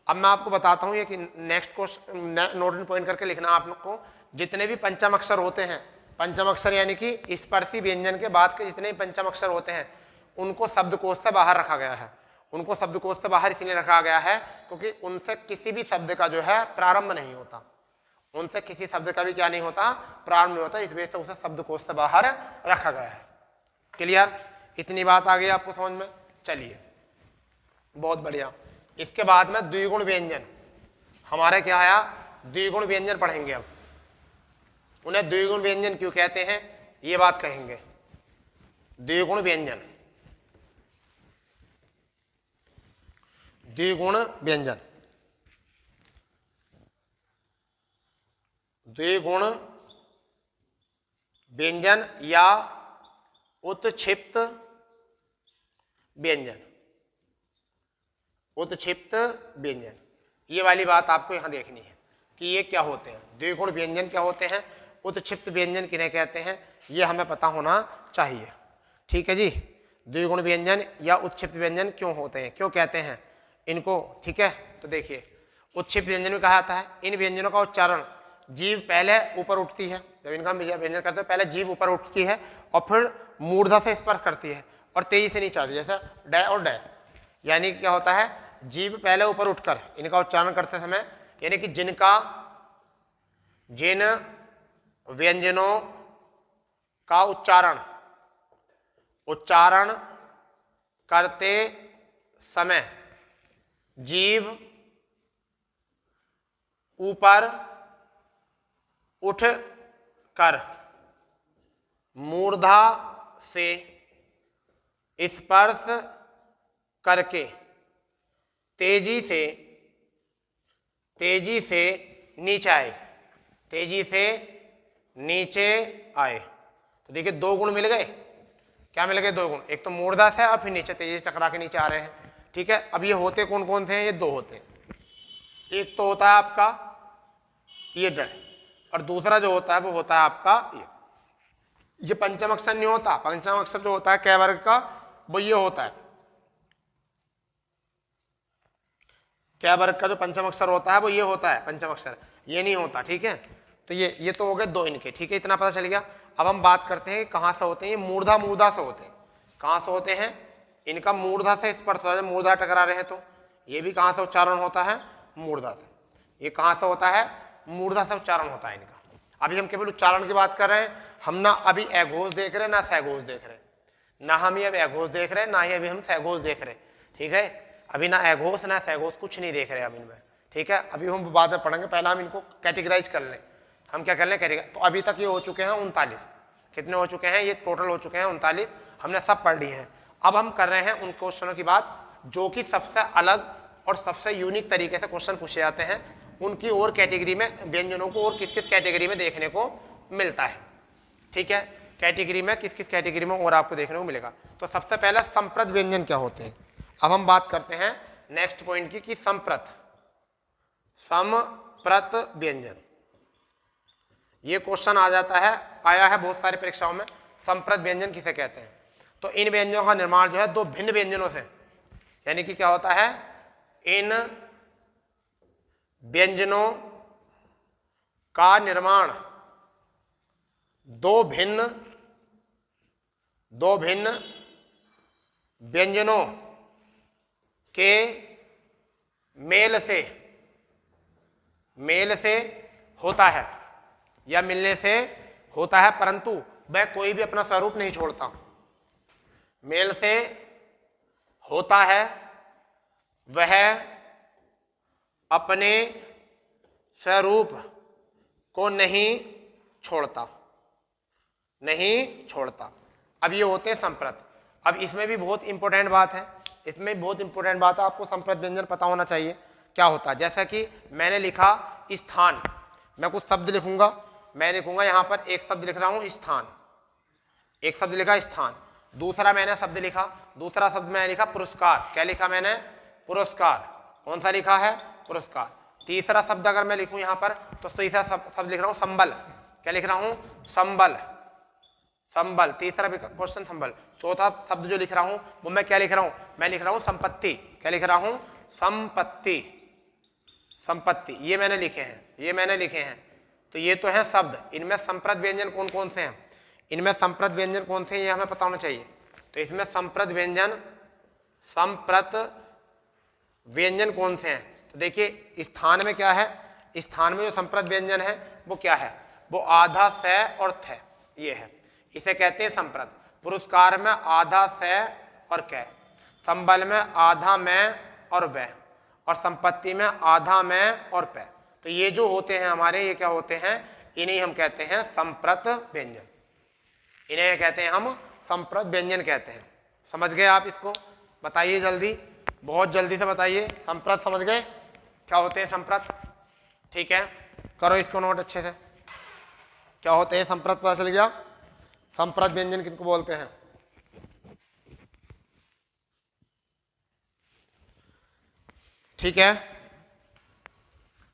अब मैं आपको बताता हूँ ये कि next question note and point करके लिखना आप लोग को। जितने भी पंचम अक्षर होते हैं, पंचम अक्षर यानी कि स्पर्शी व्यंजन के बाद के जितने भी पंचम अक्षर होते हैं, उनको शब्दकोश से बाहर रखा गया है। उनको शब्दकोश से बाहर इसलिए रखा गया है क्योंकि उनसे किसी भी शब्द का जो है प्रारंभ नहीं होता, उनसे किसी शब्द का भी क्या नहीं होता? प्रारंभ नहीं होता, इस वजह से उसे शब्दकोश से बाहर रखा गया है। क्लियर? इतनी बात आ गई आपको समझ में? चलिए, बहुत बढ़िया। इसके बाद में द्विगुण व्यंजन हमारे क्या आया? द्विगुण व्यंजन पढ़ेंगे। अब उन्हें द्विगुण व्यंजन क्यों कहते हैं ये बात कहेंगे। द्विगुण व्यंजन, द्विगुण व्यंजन, द्विगुण व्यंजन या उत्क्षिप्त व्यंजन, उत्क्षिप्त व्यंजन, ये वाली बात आपको यहां देखनी है कि ये क्या होते हैं। द्विगुण व्यंजन क्या होते हैं, उत्क्षिप्त व्यंजन किन्हें कहते हैं, ये हमें पता होना चाहिए। ठीक है जी, द्विगुण व्यंजन या उत्क्षिप्त व्यंजन क्यों होते हैं, क्यों कहते हैं इनको। ठीक है, तो देखिए उत्क्षिप्त व्यंजन में कहा जाता है इन व्यंजनों का उच्चारण जीभ पहले ऊपर उठती है, जब इनका व्यंजन करते हैं पहले जीभ ऊपर उठती है और फिर मूर्धा से स्पर्श करती है और तेजी से नीचे आती है, जैसे डै और डै। यानी क्या होता है, जीभ पहले ऊपर उठकर इनका उच्चारण करते समय, यानी कि जिन व्यंजनों का उच्चारण करते समय जीभ ऊपर उठ कर मूर्धा से स्पर्श करके तेजी से नीचे आए, तेजी से नीचे आए। तो देखिए दो गुण मिल गए, क्या मिल गए? दो गुण, एक तो मूर्धा से और फिर नीचे तेजी से टकरा के नीचे आ रहे हैं। ठीक है, अब ये होते कौन कौन से हैं? ये दो होते हैं, एक तो होता है आपका ये डर और दूसरा जो होता है वो होता है आपका ये पंचम अक्षर नहीं होता। पंचम अक्षर जो होता है कै वर्ग का वो ये होता है, कै वर्ग का जो पंचम अक्षर होता है वो ये होता है पंचम अक्षर, ये नहीं होता। ठीक है, तो ये तो हो गए दो इनके। ठीक है, इतना पता चल गया। अब हम बात करते हैं कहाँ से होते हैं। ये मूर्धा से होते हैं। कहाँ से होते हैं? इनका मूर्धा से स्पर्श हो जाए, मूर्धा टकरा रहे हैं तो ये भी कहाँ से उच्चारण होता है? मूर्धा से। ये कहाँ से होता है? मूर्धा से उच्चारण होता है इनका। अभी हम केवल उच्चारण की बात कर रहे हैं, हम ना अभी अघोष देख रहे हैं ना सहघोष देख रहे हैं, ना हम ये अभी अघोष देख रहे हैं ना ही अभी हम सहघोष देख रहे हैं, ठीक है। अभी ना अघोष ना सहघोष कुछ नहीं देख रहे हम इनमें, ठीक है। अभी हम बाद में पढ़ेंगे, पहले हम इनको कैटेगराइज कर लें। हम क्या कर लें कैटेगराइज। तो अभी तक ये हो चुके हैं 39, कितने हो चुके हैं, ये टोटल हो चुके हैं 39, हमने सब पढ़ लिए हैं। अब हम कर रहे हैं उन क्वेश्चनों की बात जो कि सबसे अलग और सबसे यूनिक तरीके से क्वेश्चन पूछे जाते हैं, उनकी और कैटेगरी में व्यंजनों को और किस किस कैटेगरी में देखने को मिलता है, ठीक है। कैटेगरी में किस किस कैटेगरी में और आपको देखने को मिलेगा। तो सबसे पहले संप्रत व्यंजन क्या होते हैं। अब हम बात करते हैं नेक्स्ट पॉइंट की कि संप्रत व्यंजन, ये क्वेश्चन आ जाता है, आया है बहुत सारी परीक्षाओं में, संप्रत व्यंजन किसे कहते हैं। तो इन व्यंजनों का निर्माण जो है दो भिन्न व्यंजनों से, यानी कि क्या होता है, इन व्यंजनों का निर्माण दो भिन्न व्यंजनों के मेल से होता है या मिलने से होता है, परंतु वह कोई भी अपना स्वरूप नहीं छोड़ता। मेल से होता है, वह अपने स्वरूप को नहीं छोड़ता। अब ये होते हैं संप्रत। अब इसमें भी बहुत इंपॉर्टेंट बात है, आपको संप्रत व्यंजन पता होना चाहिए क्या होता है। जैसा कि मैंने लिखा स्थान, मैं कुछ शब्द लिखूंगा, मैं लिखूंगा यहाँ पर एक शब्द लिख रहा हूँ स्थान, एक शब्द लिखा स्थान। दूसरा मैंने शब्द लिखा, दूसरा शब्द मैंने लिखा पुरस्कार, क्या लिखा मैंने, पुरस्कार, कौन सा लिखा है, पुरस्कार। तीसरा शब्द अगर मैं लिखूं यहाँ पर तो तीसरा शब्द लिख रहा हूँ संबल, क्या लिख रहा हूँ, संबल, तीसरा भी क्वेश्चन संबल। चौथा शब्द जो लिख रहा हूँ वो मैं क्या लिख रहा हूँ, मैं लिख रहा हूँ संपत्ति, क्या लिख रहा हूँ, संपत्ति, ये मैंने लिखे हैं। तो ये तो है शब्द, इनमें संप्रत व्यंजन कौन कौन से हैं, ये हमें पता होना चाहिए। तो इसमें संप्रत व्यंजन कौन से हैं, तो देखिए स्थान में क्या है, स्थान में जो संप्रत व्यंजन है वो क्या है, वो आधा से और थ, ये है, इसे कहते हैं संप्रत। पुरस्कार में आधा से और कै, संबल में आधा में और बै, और संपत्ति में आधा में और पै। तो ये जो होते हैं हमारे, ये क्या होते हैं, इन्हें हम कहते हैं संप्रत व्यंजन, इन्हें कहते हैं हम संप्रत व्यंजन कहते हैं। समझ गए आप इसको, बताइए जल्दी, बहुत जल्दी से बताइए, संप्रत समझ गए क्या होते हैं संप्रत, ठीक है, करो इसको नोट अच्छे से, क्या होते हैं संप्रत, पता चल गया। संप्रत व्यंजन किनको बोलते हैं, ठीक है,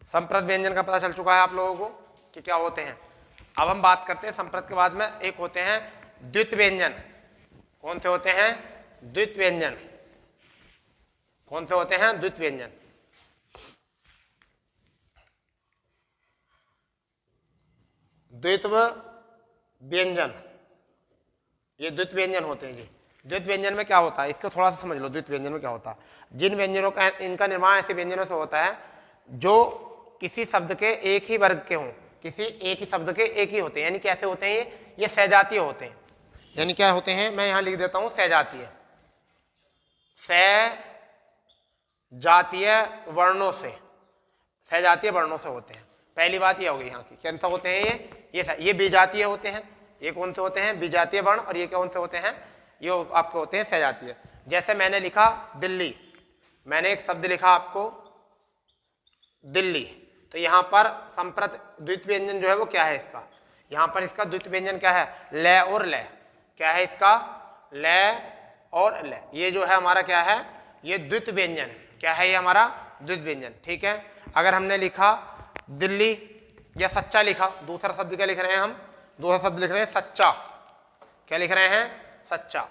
संप्रत व्यंजन का पता चल चुका है आप लोगों को कि क्या होते हैं। अब हम बात करते हैं संप्रत के बाद में एक होते हैं द्वित व्यंजन। कौन से होते हैं, द्वित व्यंजन, कौन से होते हैं, द्वित व्यंजन। द्वित व्यंजन, ये द्वित व्यंजन होते हैं जी। द्वित व्यंजन में क्या होता है, इसको थोड़ा सा समझ लो। द्वित व्यंजन में क्या होता है, जिन व्यंजनों का, इनका निर्माण ऐसे व्यंजनों से होता है जो किसी शब्द के एक ही वर्ग के हों, किसी एक ही शब्द के एक ही होते हैं, यानी कैसे होते हैं ये सजातीय होते हैं। यानी क्या होते हैं, मैं यहां लिख देता हूं सजातीय, सजातीय वर्णों से, सजातीय वर्णों से होते हैं। पहली बात ये होगी यहाँ की, कौन सा होते हैं ये विजातीय होते हैं। ये कौन से होते हैं, विजातीय वर्ण, और ये कौन से होते हैं, ये आपके होते हैं सजातीय। जैसे मैंने लिखा दिल्ली, मैंने एक शब्द लिखा आपको दिल्ली, तो यहाँ पर संप्रत द्वित व्यंजन जो है वो क्या है इसका, यहाँ पर इसका द्वित व्यंजन क्या है, ले और ले, क्या है इसका, ले और ले, ये जो है हमारा क्या है, ये द्वित व्यंजन, क्या है ये हमारा द्वित व्यंजन, ठीक है। अगर हमने लिखा दिल्ली या सच्चा लिखा, दूसरा शब्द क्या लिख रहे हैं हम, दूसरा शब्द लिख रहे हैं सच्चा, क्या लिख रहे हैं, सच्चा,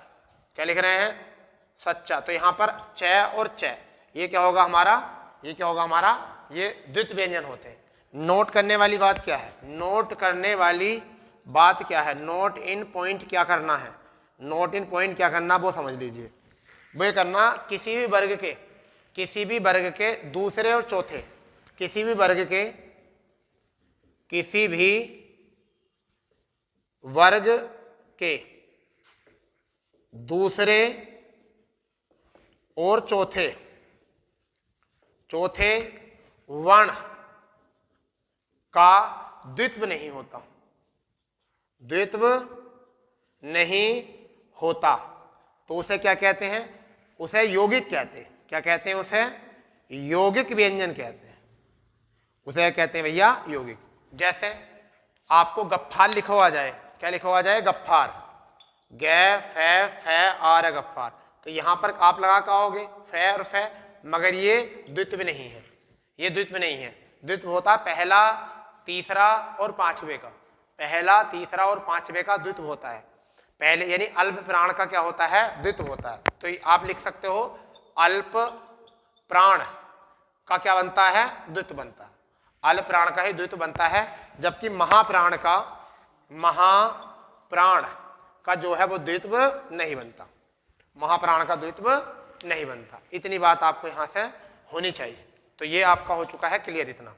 क्या लिख रहे हैं, सच्चा। तो यहाँ पर च और च, ये क्या होगा हमारा, ये क्या होगा हमारा, ये द्वित व्यंजन होते हैं। नोट करने वाली बात क्या है, नोट करने वाली बात क्या है, नोट इन पॉइंट क्या करना है, नोट इन पॉइंट क्या करना वो समझ लीजिए। वो ये करना, किसी भी वर्ग के दूसरे और चौथे, किसी भी वर्ग के दूसरे और चौथे वर्ण का द्वित्व नहीं होता, द्वित्व नहीं होता, तो उसे क्या कहते हैं? उसे यौगिक कहते हैं। क्या कहते हैं? उसे यौगिक व्यंजन कहते हैं। उसे कहते हैं भैया यौगिक। जैसे आपको गफ्फार लिखा हुआ जाए, क्या लिखा हुआ जाए? गफ्फार, गै फै फै आर गफ्फार, तो यहां पर आप लगा कहोगे फै और फै, मगर ये द्वित्व नहीं है, ये द्वित्व नहीं है। द्वित्व होता पहला, तीसरा और पांचवे का, पहला, तीसरा और पांचवे का द्वित्व होता है। पहले यानी अल्प प्राण का क्या होता है? द्वित्व होता है। तो आप लिख सकते हो अल्प प्राण का क्या बनता है? द्वित्व बनता है। अल्प प्राण का ही द्वित्व बनता है, जबकि महाप्राण का जो है वो द्वित्व नहीं बनता, महाप्राण का द्वित्व नहीं बनता। इतनी बात आपको यहां से होनी चाहिए। तो ये आपका हो चुका है क्लियर इतना,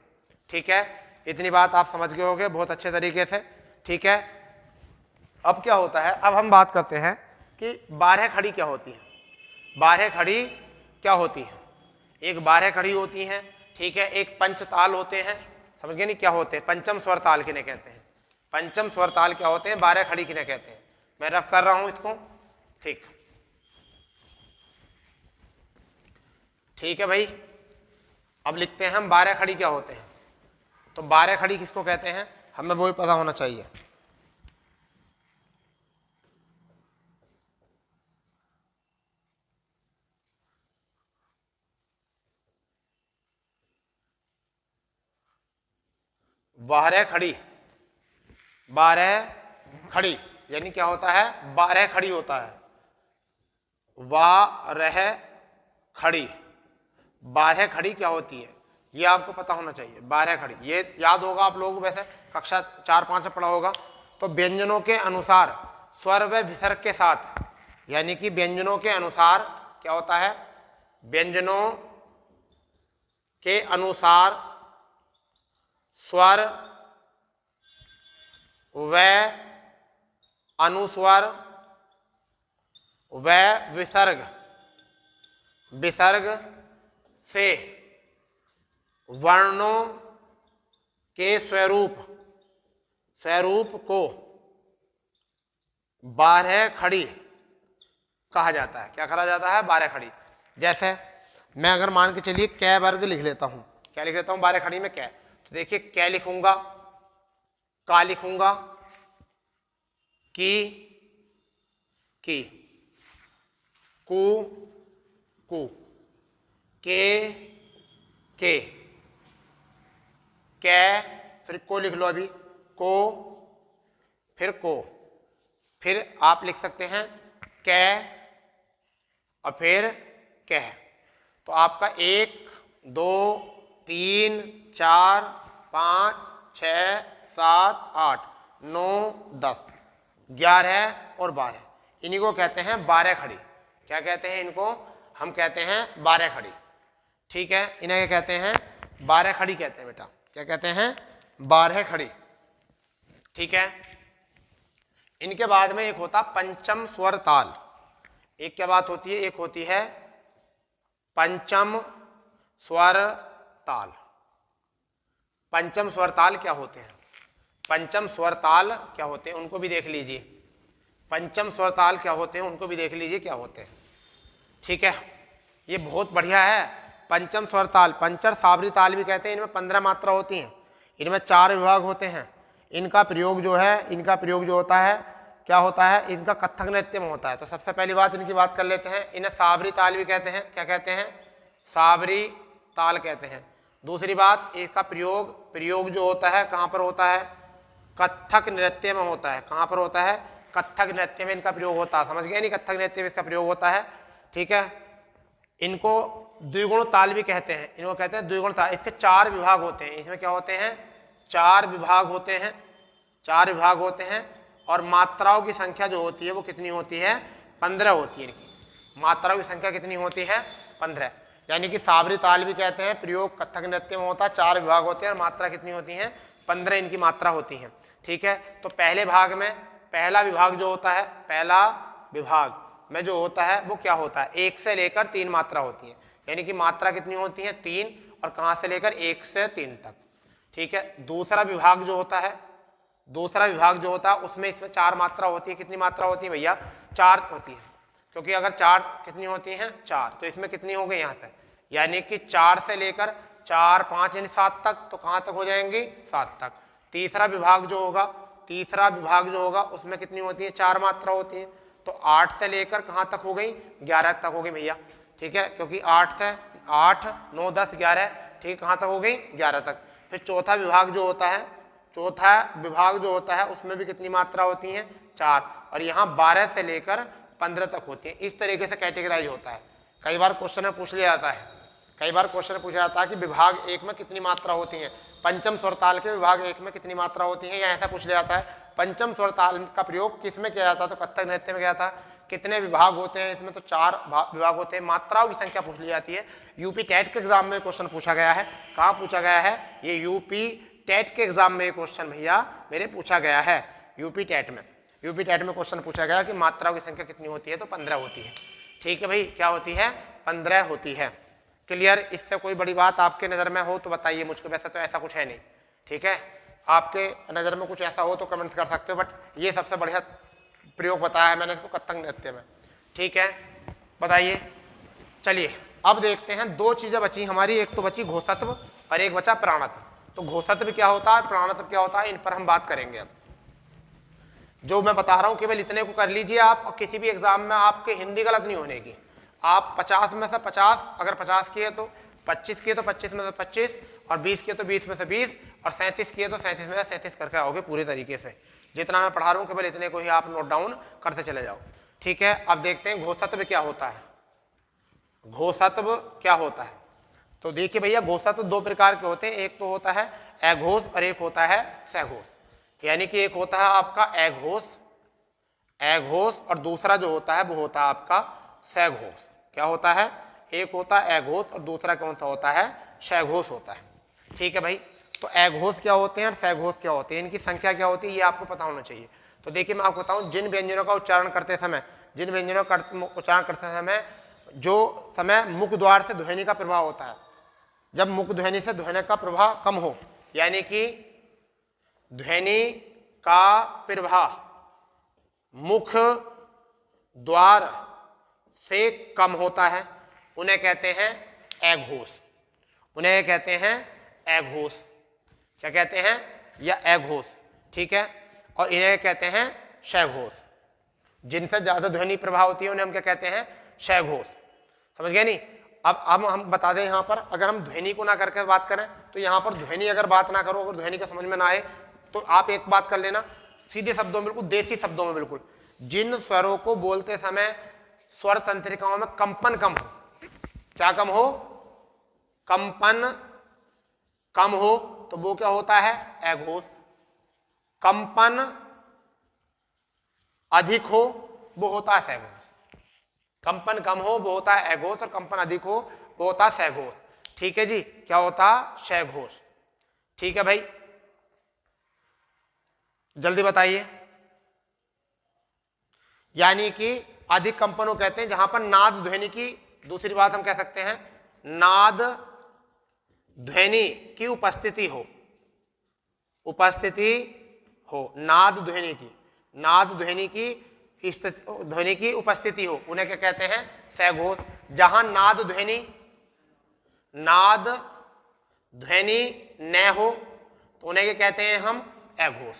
ठीक है? इतनी बात आप समझ गए होंगे बहुत अच्छे तरीके से, ठीक है? अब क्या होता है? अब हम बात करते हैं कि 12 खड़ी क्या होती है। 12 खड़ी क्या होती है? एक 12 खड़ी होती है, ठीक है? एक पंचताल होते हैं, समझ गए नहीं क्या होते हैं? पंचम स्वर ताल किन्हें कहते हैं? पंचम स्वर ताल क्या होते हैं? 12 खड़ी किन्हें कहते हैं? मैं रफ कर रहा हूं इसको, ठीक है भाई। अब लिखते हैं हम 12 खड़ी क्या होते हैं। तो 12 खड़ी किसको कहते हैं? हमें वो भी पता होना चाहिए। बारह खड़ी, 12 खड़ी यानी क्या होता है? 12 खड़ी होता है। वारह खड़ी, 12 खड़ी क्या होती है ये आपको पता होना चाहिए। 12 खड़ी ये याद होगा आप लोगों को, वैसे कक्षा 4-5 में पढ़ा होगा। तो व्यंजनों के अनुसार स्वर व विसर्ग के साथ, यानी कि व्यंजनों के अनुसार क्या होता है? व्यंजनों के अनुसार स्वर व अनुस्वर व विसर्ग से वर्णों के स्वरूप को 12 खड़ी कहा जाता है। क्या कहा जाता है? 12 खड़ी। जैसे मैं अगर मान के चलिए कै वर्ग लिख लेता हूं, क्या लिख लेता हूं 12 खड़ी में? कै। तो देखिए कै लिखूंगा, का लिखूंगा, की, कु, के, कै, फिर को लिख लो अभी, को, फिर को, फिर आप लिख सकते हैं कै और फिर कह। तो आपका 1, 2, 3, 4, 5, 6, 7, 8, 9, 10, 11 और 12, इन्हीं को कहते हैं 12 खड़ी। क्या कहते हैं इनको? हम कहते हैं 12 खड़ी, ठीक है? इन्हें क्या कहते हैं? 12 खड़ी कहते हैं बेटा। क्या कहते हैं? 12 खड़ी, ठीक है? इनके बाद में एक होता पंचम स्वर ताल। एक क्या बात होती है? एक होती है पंचम स्वर ताल। पंचम स्वर ताल क्या होते हैं? पंचम स्वर ताल क्या होते हैं उनको भी देख लीजिए। पंचम स्वर ताल क्या होते हैं उनको भी देख लीजिए क्या होते हैं, ठीक है? ये बहुत बढ़िया है पंचम स्वर ताल। पंचर साबरी ताल भी कहते हैं। इनमें 15 मात्रा होती हैं, इनमें 4 विभाग होते हैं। इनका प्रयोग जो होता है क्या होता है? इनका कथक नृत्य में होता है। तो सबसे पहली बात इनकी बात कर लेते हैं। इन्हें साबरी ताल भी कहते हैं। क्या कहते हैं? साबरी ताल कहते हैं। दूसरी बात, इसका प्रयोग जो होता है कहाँ पर होता है? कथक नृत्य में होता है। कहाँ पर होता है? कथक नृत्य में इनका प्रयोग होता है। समझ गए नहीं? कथक नृत्य में इसका प्रयोग होता है, ठीक है? इनको द्विगुण ताल भी कहते हैं। इनको कहते हैं द्विगुण ताल। इसके 4 विभाग होते हैं। इसमें क्या होते हैं? 4 विभाग होते हैं। 4 विभाग होते हैं और मात्राओं की संख्या जो होती है वो कितनी होती है? 15 होती है। इनकी मात्राओं की संख्या कितनी होती है? 15। यानी कि साबरी ताल भी कहते हैं, प्रयोग कथक नृत्य में होता है, 4 विभाग होते हैं और मात्रा कितनी होती है? 15 इनकी मात्रा होती है, ठीक है? तो पहले भाग में पहला विभाग जो होता है, पहला विभाग में जो होता है वो क्या होता है, 1 से लेकर 3 मात्रा होती है, यानी कि मात्रा कितनी होती है 3, और कहाँ से लेकर 1 से 3 तक। ठीक है, दूसरा विभाग जो होता है, दूसरा विभाग जो होता है उसमें इसमें 4 मात्रा होती है। कितनी मात्रा होती है भैया, 4 होती है, क्योंकि अगर 4 कितनी होती हैं 4, तो इसमें कितनी हो गई यहाँ पे, यानी कि 4 से लेकर 4 5 यानी 7 तक, तो कहाँ तक हो जाएंगी 7 तक। तीसरा विभाग जो होगा, तीसरा विभाग जो होगा उसमें कितनी होती है 4 मात्रा होती है, तो 8 से लेकर कहाँ तक हो गई 11 तक हो गई भैया। ठीक है, क्योंकि 8 से 8 9 10 11, ठीक, कहाँ तक हो गई 11 तक। फिर चौथा विभाग जो होता है, चौथा विभाग जो होता है उसमें भी कितनी मात्रा होती है 4, और यहाँ 12 से लेकर 15 तक होती है। इस तरीके से कैटेगराइज होता है। कई बार क्वेश्चन में पूछ लिया जाता है, कई बार क्वेश्चन पूछा जाता है कि विभाग 1 में कितनी मात्रा होती है, पंचम स्वरताल के विभाग 1 में कितनी मात्रा होती है, या ऐसा पूछ लिया जाता है। पंचम स्वरताल का प्रयोग किस में किया जाता है, तो कत्थक नृत्य में किया जाता है। कितने विभाग होते हैं इसमें, तो 4 विभाग होते हैं। मात्राओं की संख्या पूछ ली जाती है। यूपी टेट के एग्जाम में क्वेश्चन पूछा गया है। कहाँ पूछा गया है, ये यूपी टेट के एग्जाम में क्वेश्चन भैया मेरे पूछा गया है। यूपी टेट में, यूपी टेट में क्वेश्चन पूछा गया कि मात्राओं की संख्या कितनी होती है, तो 15 होती है। ठीक है भाई, क्या होती है 15 होती है। क्लियर, इससे कोई बड़ी बात आपके नज़र में हो तो बताइए मुझको, वैसे तो ऐसा कुछ है नहीं। ठीक है, आपके नज़र में कुछ ऐसा हो तो कमेंट्स कर सकते हो, बट ये सबसे बढ़िया प्रयोग बताया है मैंने इसको कत्थक नृत्य में। ठीक है, बताइए। चलिए अब देखते हैं, 2 चीज़ें बची हमारी, एक तो बची घोषत्व और एक बचा प्राणत्व। तो घोषत्व क्या होता है, प्राणत्व क्या होता है, इन पर हम बात करेंगे। अब जो मैं बता रहा हूँ केवल इतने को कर लीजिए आप, और किसी भी एग्जाम में आपके हिंदी गलत नहीं होने की। आप 50 में से 50, अगर 50 किए तो 25 किए तो 25 में से 25, और 20 किए तो 20 में से 20, और 37 किए तो 37 में से 37 करके आओगे पूरे तरीके से। जितना मैं पढ़ा रहा हूँ केवल इतने को ही आप नोट डाउन करते चले जाओ। ठीक है, अब देखते हैं घोषत्व क्या होता है। घोषत्व क्या होता है, तो देखिए भैया, घोषत्व 2 प्रकार के होते हैं। एक तो होता है अघोष और एक होता है सघोष। यानी कि एक होता है आपका अघोष, अघोष, और दूसरा जो होता है वो होता है आपका सघोष। क्या होता है, एक होता है अघोष और दूसरा कौन सा होता है, सघोष होता है। ठीक है भाई, तो अघोष क्या होते हैं और सघोष क्या होते हैं, इनकी संख्या क्या होती है ये आपको पता होना चाहिए। तो देखिए मैं आपको बताऊं, जिन व्यंजनों का उच्चारण करते समय, जिन व्यंजनों का उच्चारण करते समय जो समय मुख द्वार से ध्वनि का प्रभाव होता है, जब मुख ध्वनि से ध्वनि का प्रभाव कम हो, यानी कि ध्वनि का प्रभाव मुख द्वार से कम होता है, उन्हें कहते हैं अघोष। उन्हें कहते हैं अघोष। क्या कहते हैं, या अघोष। ठीक है, और इन्हें कहते हैं सघोष। जिनसे ज्यादा ध्वनि प्रभाव होती है उन्हें हम क्या कहते हैं, सघोष। समझ गए नहीं। अब हम बता दें, यहाँ पर अगर हम ध्वनि को ना करके बात करें, तो यहाँ पर ध्वनि अगर बात ना करो, अगर ध्वनि का समझ में ना आए, तो आप एक बात कर लेना, सीधे शब्दों में, बिल्कुल देसी शब्दों में, बिल्कुल जिन स्वरों को बोलते समय स्वर तंत्रिकाओं में कंपन कम हो, क्या कम हो, कंपन कम हो, तो वो क्या होता है, अघोष। कंपन अधिक हो वो होता है सघोष। कंपन कम हो वो होता है अघोष, और कंपन अधिक हो वो होता है सघोष। ठीक है जी, क्या होता है, सघोष। ठीक है भाई, जल्दी बताइए। यानी कि अधिक कंपनों कहते हैं जहां पर नाद ध्वनि की, दूसरी बात हम कह सकते हैं नाद ध्वनि की उपस्थिति हो, उपस्थिति हो, नाद ध्वनि की, नाद ध्वनि की ध्वनि की उपस्थिति हो, उन्हें क्या कहते हैं, सघोष। जहां नाद ध्वनि न हो तो उन्हें क्या कहते हैं हम, अघोष।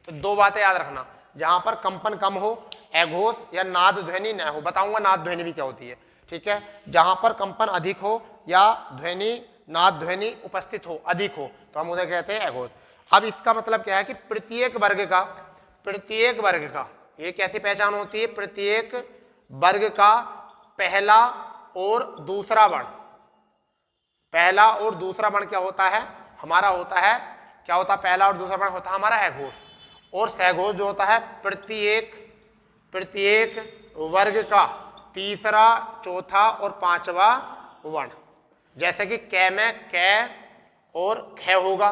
तो 2 बातें याद रखना, जहां पर कंपन कम हो अघोष, या नाद ध्वनि न हो, बताऊंगा नाद ध्वनि भी क्या होती है। ठीक है, जहां पर कंपन अधिक हो या ध्वनि, नाद ध्वनि उपस्थित हो, अधिक हो, तो हम उन्हें कहते हैं अघोष। अब इसका मतलब क्या है कि प्रत्येक वर्ग का ये कैसी पहचान होती है, प्रत्येक वर्ग का पहला और दूसरा वर्ण, पहला और दूसरा वर्ण क्या होता है हमारा, होता है क्या होता है, पहला और दूसरा वर्ण होता है हमारा अघोष। और सघोष जो होता है प्रत्येक वर्ग का तीसरा, चौथा और पांचवा वर्ण। जैसे कि कै में कै और ख होगा,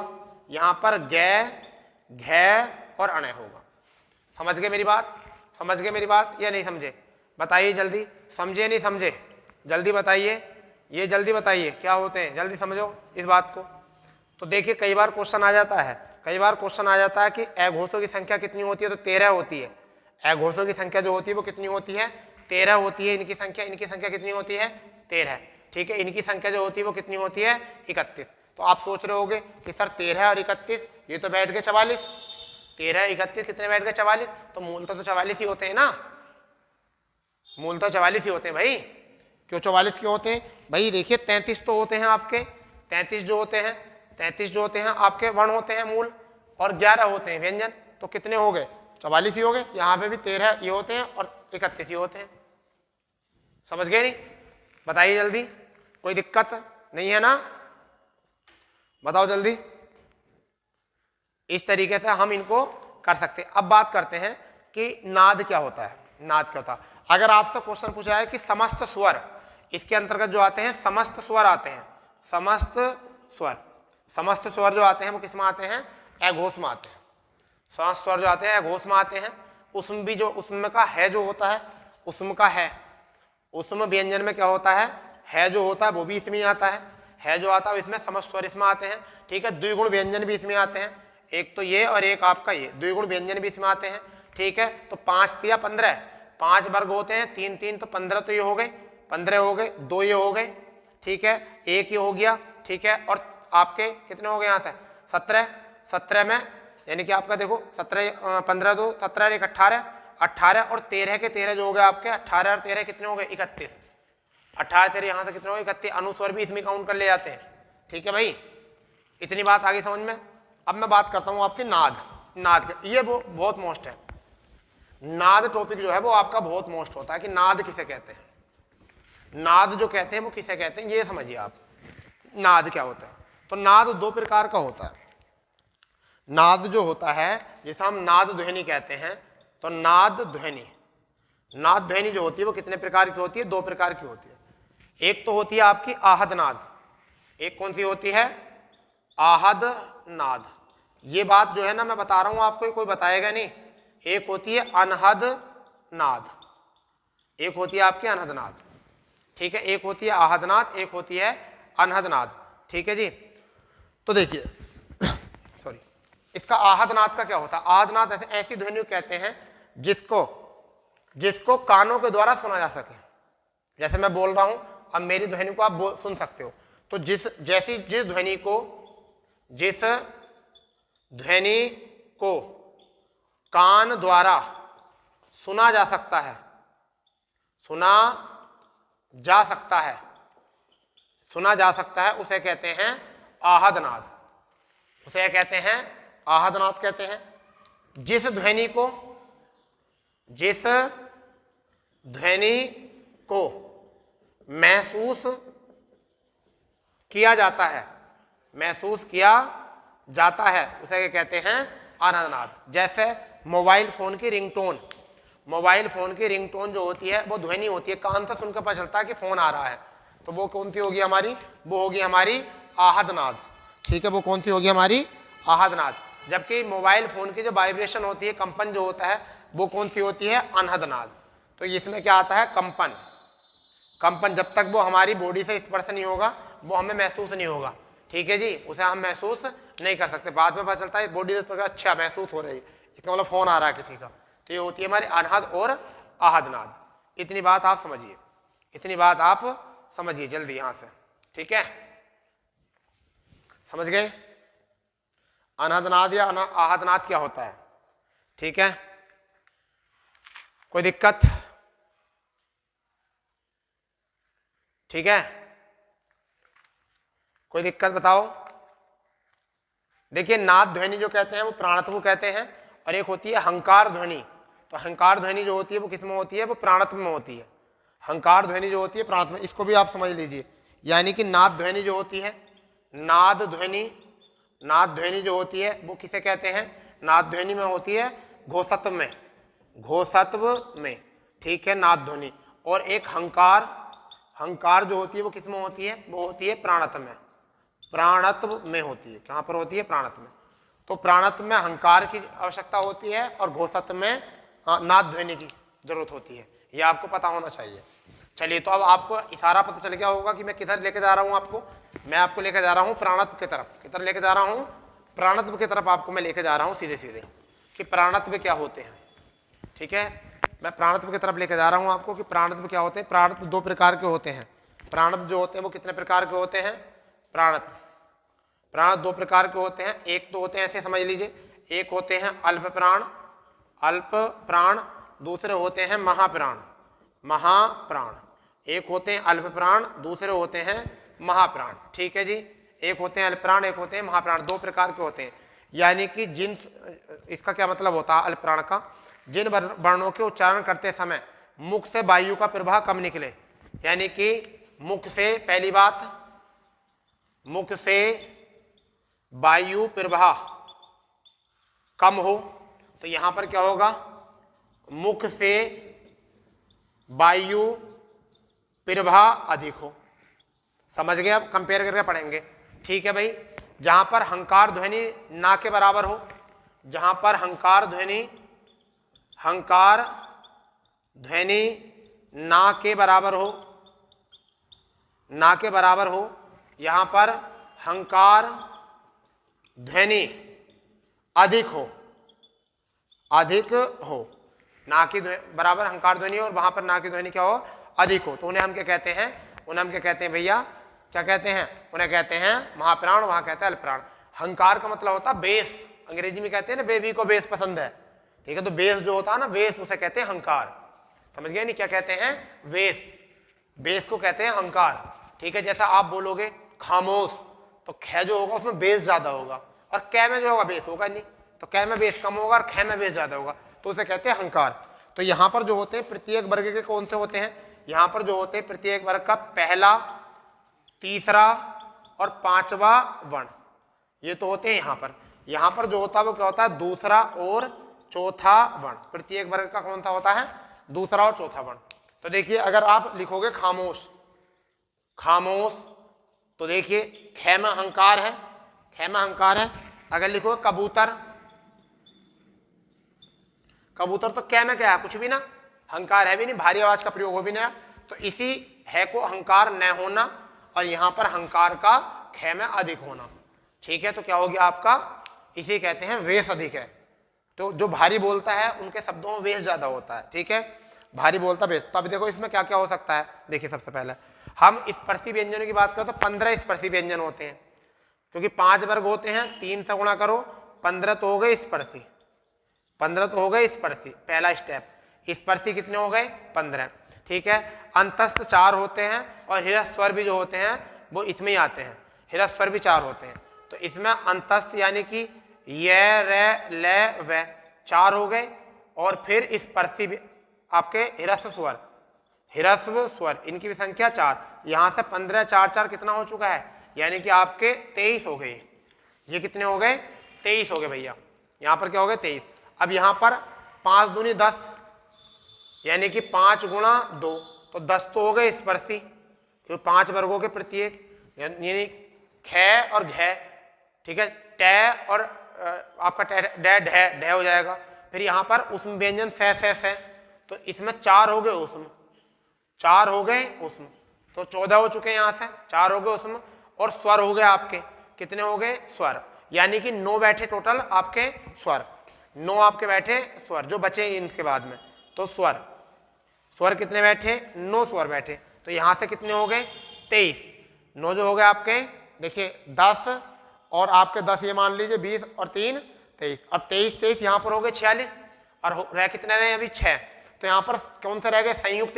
यहां पर ग, घ और अण होगा। समझ गए मेरी बात? समझ गए मेरी बात या नहीं समझे? बताइए जल्दी, समझे नहीं समझे? जल्दी बताइए, ये जल्दी बताइए क्या होते हैं, जल्दी समझो इस बात को। तो देखिए कई बार क्वेश्चन आ जाता है, कई बार क्वेश्चन आ जाता है कि अघोषों की संख्या कितनी होती है, तो 13 होती है। अघोषों की संख्या जो होती है वो कितनी होती है? 13 होती है। इनकी संख्या कितनी होती है? 13। ठीक है, इनकी संख्या जो होती है वो कितनी होती है? 31। तो आप सोच रहे होगे कि सर 13 और 31 ये तो बैठ गए 44। 13 31 कितने बैठ गए? 44। तो मूलतः तो 44 ही होते हैं ना, मूलतः 44 ही होते हैं भाई। क्यों 44 क्यों होते हैं भाई? देखिए 33 तो होते हैं आपके, 33 जो होते हैं, 33 जो होते हैं आपके वर्ण होते हैं मूल, और 11 होते हैं व्यंजन। तो कितने हो गए? 44 ही हो गए। यहाँ पे भी 13 ये होते हैं और 31 ही होते हैं। समझ गए नहीं? बताइए जल्दी, कोई दिक्कत नहीं है ना? बताओ जल्दी। इस तरीके से हम इनको कर सकते हैं। अब बात करते हैं कि नाद क्या होता है। नाद क्या होता है? अगर आपसे क्वेश्चन पूछा है कि समस्त स्वर, इसके अंतर्गत जो आते हैं समस्त स्वर आते हैं, समस्त स्वर, समस्त स्वर जो आते हैं वो किस में आते हैं? अघोष में आते हैं। समस्त स्वर जो आते हैं अघोष में आते हैं। उसमें भी जो उसमें का है जो होता है, उसमें का है, उसमें व्यंजन में क्या होता है जो होता है वो भी इसमें आता है जो आता है इसमें समस्त स्वर इसमें आते हैं। ठीक है, द्विगुण व्यंजन भी इसमें आते हैं, एक तो ये और एक आपका ये, द्विगुण व्यंजन भी इसमें आते हैं। ठीक है, तो 5 तिया 15, 5 वर्ग होते हैं, 3 3 तो 15, तो ये हो गए 15 हो गए, 2 ये हो गए। ठीक है, 1 ये हो गया। ठीक है, और आपके कितने हो गए यहाँ से? 17, 17 में यानी कि आपका देखो 17 15 2 17 1 18, 18 और 13 के 13 जो हो गए आपके, 18 और 13 कितने हो गए? 31। 18 13 यहाँ से कितने हो गए? 31। अनुस्वर भी इसमें काउंट कर ले जाते हैं। ठीक है भाई, इतनी बात आगे समझ में। अब मैं बात करता हूँ आपकी नाद। नाद ये वो बहुत मोस्ट है, नाद टॉपिक जो है वो आपका बहुत मोस्ट होता है कि नाद किसे कहते हैं, नाद जो कहते हैं वो किसे कहते हैं, ये समझिए आप नाद क्या होता है। तो नाद 2 प्रकार का होता है। नाद जो होता है जिसे हम नाद ध्वनि कहते हैं, तो नाद ध्वनि, नाद ध्वनि जो होती है वो कितने प्रकार की होती है? 2 प्रकार की होती है। एक तो होती है आपकी आहद नाद, एक कौन सी होती है? आहद नाद। ये बात जो है ना मैं बता रहा हूं आपको, कोई बताएगा नहीं। एक होती है अनहद नाद, एक होती है आपकी अनहद नाद। ठीक है, एक होती है आहद नाद, एक होती है अनहद नाद। ठीक है जी, तो देखिए सॉरी, इसका आहद नाद का क्या होता है? आहद नाद ऐसी ध्वनि कहते हैं जिसको कानों के द्वारा सुना जा सके। जैसे मैं बोल रहा हूं, अब मेरी ध्वनि को आप सुन सकते हो, तो जिस ध्वनि को कान द्वारा सुना जा सकता है, सुना जा सकता है, उसे कहते हैं आहद नाद, उसे कहते हैं आहद नाद कहते हैं। जिस ध्वनि को महसूस किया जाता है, उसे क्या कहते हैं? अनहद नाद। जैसे मोबाइल फोन की रिंगटोन, जो होती है वो ध्वनि होती है, कान से सुनकर पता चलता है कि फोन आ रहा है, तो वो कौन सी होगी हमारी? वो होगी हमारी आहद नाद। ठीक है, वो कौन सी होगी? हमारी आहद नाद। जबकि मोबाइल फोन की जो वाइब्रेशन होती है, कंपन जो होता है, वो कौन सी होती है? अनहद नाद। तो इसमें क्या आता है? कंपन जब तक वो हमारी बॉडी से स्पर्श नहीं होगा वो हमें महसूस नहीं होगा। ठीक है जी, उसे हम महसूस नहीं कर सकते, बाद में पता चलता है बॉडी से अच्छा महसूस हो रही है, इसका मतलब फोन आ रहा है किसी का। तो ये होती है हमारी अनहद और आहद नाद। इतनी बात आप समझिए, जल्दी यहां से। ठीक है, समझ गए? अनहद नाद या आहद नाद क्या होता है? ठीक है, कोई दिक्कत? ठीक है, कोई दिक्कत बताओ। देखिए नाद ध्वनि जो कहते हैं वो प्राणत्व कहते हैं, और एक होती है हंकार ध्वनि। तो हंकार ध्वनि जो होती है वो किस में होती है? वो प्राणत्व में होती है। हंकार ध्वनि जो होती है प्राणत्व में, इसको भी आप समझ लीजिए। यानी कि नाद ध्वनि जो होती है, नाद ध्वनि जो होती है वो किसे कहते हैं? नाद ध्वनि में होती है घोषत्व में। ठीक है, नाद ध्वनि। और एक हंकार जो होती है वो किस में होती है? वो होती है प्राणत्व में होती है। कहाँ पर होती है? प्राणत्व में। तो प्राणत्व में हंकार की आवश्यकता होती है और घोषत्व में नाद ध्वनि की जरूरत होती है। ये आपको पता होना चाहिए। चलिए, तो अब आपको इशारा पता चल गया होगा कि मैं किधर लेके जा रहा हूँ आपको। मैं आपको लेके जा रहा हूँ प्राणत्व की तरफ। किधर लेके जा रहा हूँ? प्राणत्व की तरफ आपको मैं लेके जा रहा हूँ सीधे सीधे, कि प्राणत्व क्या होते हैं। ठीक है, मैं प्राणत्व की तरफ लेके जा रहा हूँ आपको कि प्राणत्व क्या होते हैं। प्राणत्व दो प्रकार के होते हैं। प्राणत्व जो होते हैं वो कितने प्रकार के होते हैं? प्राणत्व दो प्रकार के होते हैं। एक तो होते हैं, ऐसे समझ लीजिए, एक होते हैं अल्प प्राण, दूसरे होते हैं महाप्राण। एक होते हैं अल्प प्राण, दूसरे होते हैं महाप्राण। ठीक है जी, एक होते हैं अल्प प्राण, एक होते हैं महाप्राण, दो प्रकार के होते हैं। यानी कि जिन, इसका क्या मतलब होता है अल्प प्राण का? जिन वर्णों के उच्चारण करते समय मुख से वायु का प्रवाह कम निकले, यानी कि मुख से, पहली बात, मुख से वायु प्रवाह कम हो, तो यहां पर क्या होगा? मुख से वायु प्रवाह अधिक हो। समझ गए? अब कंपेयर करके पढ़ेंगे। ठीक है भाई, जहां पर हंकार ध्वनि ना के बराबर हो, जहां पर हंकार ध्वनि ना के बराबर हो, यहां पर हंकार ध्वनि अधिक हो, ना की बराबर हंकार ध्वनि और वहां पर ना की ध्वनि क्या हो? अधिक हो, तो उन्हें हम क्या कहते हैं? भैया, क्या कहते हैं? उन्हें कहते हैं महाप्राण, वहां कहते हैं अल्पप्राण। हंकार का मतलब होता है बेस, अंग्रेजी में कहते हैं ना बेबी को बेस पसंद है। ठीक है, तो बेस जो होता है ना, बेस, उसे कहते हैं हंकार। समझ गए नहीं? क्या कहते हैं? बेस को कहते हैं हंकार। ठीक है, जैसा आप बोलोगे खामोश, तो ख जो होगा उसमें बेस ज्यादा होगा, और कै में जो होगा बेस होगा नहीं, तो कै में बेस कम होगा और ख में बेस ज्यादा होगा, तो उसे कहते हैं हंकार। तो यहाँ पर जो होते हैं प्रत्येक वर्ग के कौन से होते हैं? यहाँ पर जो होते हैं प्रत्येक वर्ग का पहला, तीसरा और पांचवा वर्ण, ये तो होते हैं यहाँ पर। यहाँ पर जो होता है वो क्या होता है? दूसरा और चौथा वर्ण। प्रत्येक वर्ग का कौन सा होता है? दूसरा और चौथा वर्ण। तो देखिए, अगर आप लिखोगे खामोश, तो देखिए ख में हंकार है, अगर लिखोगे कबूतर, तो कै में क्या है? कुछ भी ना, हंकार है भी नहीं, भारी आवाज का प्रयोग हो भी ना, तो इसी है को हंकार न होना और यहां पर हंकार का ख में अधिक होना। ठीक है, तो क्या हो गया आपका? इसी कहते हैं वेश अधिक है। तो जो भारी बोलता है उनके शब्दों में वेश ज्यादा होता है। ठीक है, भारी बोलता वेश। तो अब देखो इसमें क्या क्या हो सकता है। देखिए, सबसे पहले हम स्पर्शी व्यंजनों की बात करें तो 15 स्पर्शी व्यंजन होते हैं, क्योंकि 5 वर्ग होते हैं, 3 से गुणा करो, 15 तो हो गए स्पर्शी, पहला स्टेप। स्पर्शी कितने हो गए? 15। ठीक है, अंतस्थ 4 होते हैं और हिरस्व स्वर भी जो होते हैं वो इसमें ही आते हैं, हिरस्व स्वर भी 4 होते हैं। तो इसमें अंतस्थ यानी कि ये, रे, ले, व 4 हो गए, और फिर स्पर्शी भी आपके हिरस्व स्वर, इनकी भी संख्या 4। यहां से 15 4 4 कितना हो चुका है? यानी कि आपके 23 हो गए। ये कितने हो गए? 23 हो गए भैया। यहां पर क्या हो गए? 23। अब यहां पर 5 दूनी 10, यानी कि 5 गुणा 2, तो 10 तो हो गए स्पर्शी, क्योंकि 5 वर्गों के प्रत्येक, यानी ख और घ। ठीक है, ट और आपका ढ हो जाएगा। फिर यहाँ पर उसमें व्यंजन से, तो इसमें 4 हो गए उसमें, तो 14 हो चुके हैं। यहाँ से 4 हो गए उसमें, और स्वर हो गए आपके, कितने हो गए? स्वर, यानी कि 9 बैठे टोटल आपके स्वर, 9 आपके बैठे स्वर, जो बचे इनके बाद में। तो स्वर कितने बैठे? 9 स्वर बैठे। तो यहाँ से कितने हो गए? 23। 9 जो हो गए आपके, देखिए 10 और आपके 10 ये मान लीजिए 20 और 3 23, और 23 यहाँ पर हो गए 46, और रह कितने रहे अभी? 6। तो यहाँ पर कौन से रह गए? संयुक्त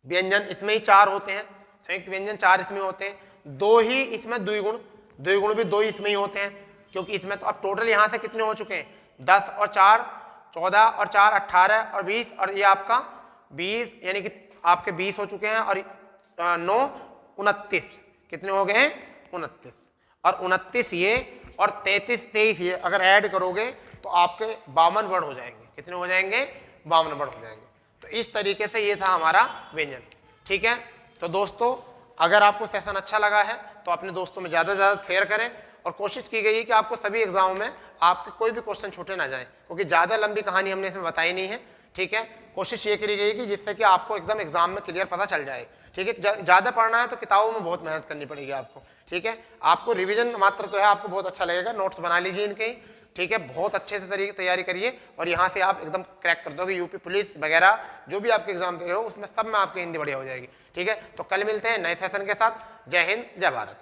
व्यंजन इसमें ही 4 होते हैं, संयुक्त व्यंजन 4 इसमें होते हैं। 2 ही इसमें द्विगुण भी 2 इसमें ही होते हैं, क्योंकि इसमें तो अब टोटल यहाँ से कितने हो चुके हैं? 10 और 4 14 और 4 18 और 20, और ये आपका 20, यानी कि आपके 20 हो चुके हैं, और 9 29, कितने हो गए हैं? 29, और 29 ये और 33 ये अगर ऐड करोगे तो आपके 52 वर्ण हो जाएंगे। कितने हो जाएंगे? 52 वर्ण हो जाएंगे। तो इस तरीके से ये था हमारा व्यंजन। ठीक है, तो दोस्तों अगर आपको सेशन अच्छा लगा है तो अपने दोस्तों में ज़्यादा से ज़्यादा शेयर करें, और कोशिश की गई है कि आपको सभी एग्जामों में आपके कोई भी क्वेश्चन छूटे ना जाए, क्योंकि ज़्यादा लंबी कहानी हमने इसमें बताई नहीं है। ठीक है, कोशिश ये करी गई कि जिससे कि आपको एकदम एग्जाम में क्लियर पता चल जाए। ठीक है, ज़्यादा पढ़ना है तो किताबों में बहुत मेहनत करनी पड़ेगी आपको। ठीक है, आपको रिवीजन मात्र तो है, आपको बहुत अच्छा लगेगा, नोट्स बना लीजिए इनके ही। ठीक है, बहुत अच्छे से तैयारी करिए और यहाँ से आप एकदम क्रैक कर दोगे यूपी पुलिस वगैरह जो भी आपके एग्जाम दे रहे हो उसमें सब में आपकी हिंदी बढ़िया हो जाएगी। ठीक है, तो कल मिलते हैं नए सेशन के साथ। जय हिंद, जय भारत।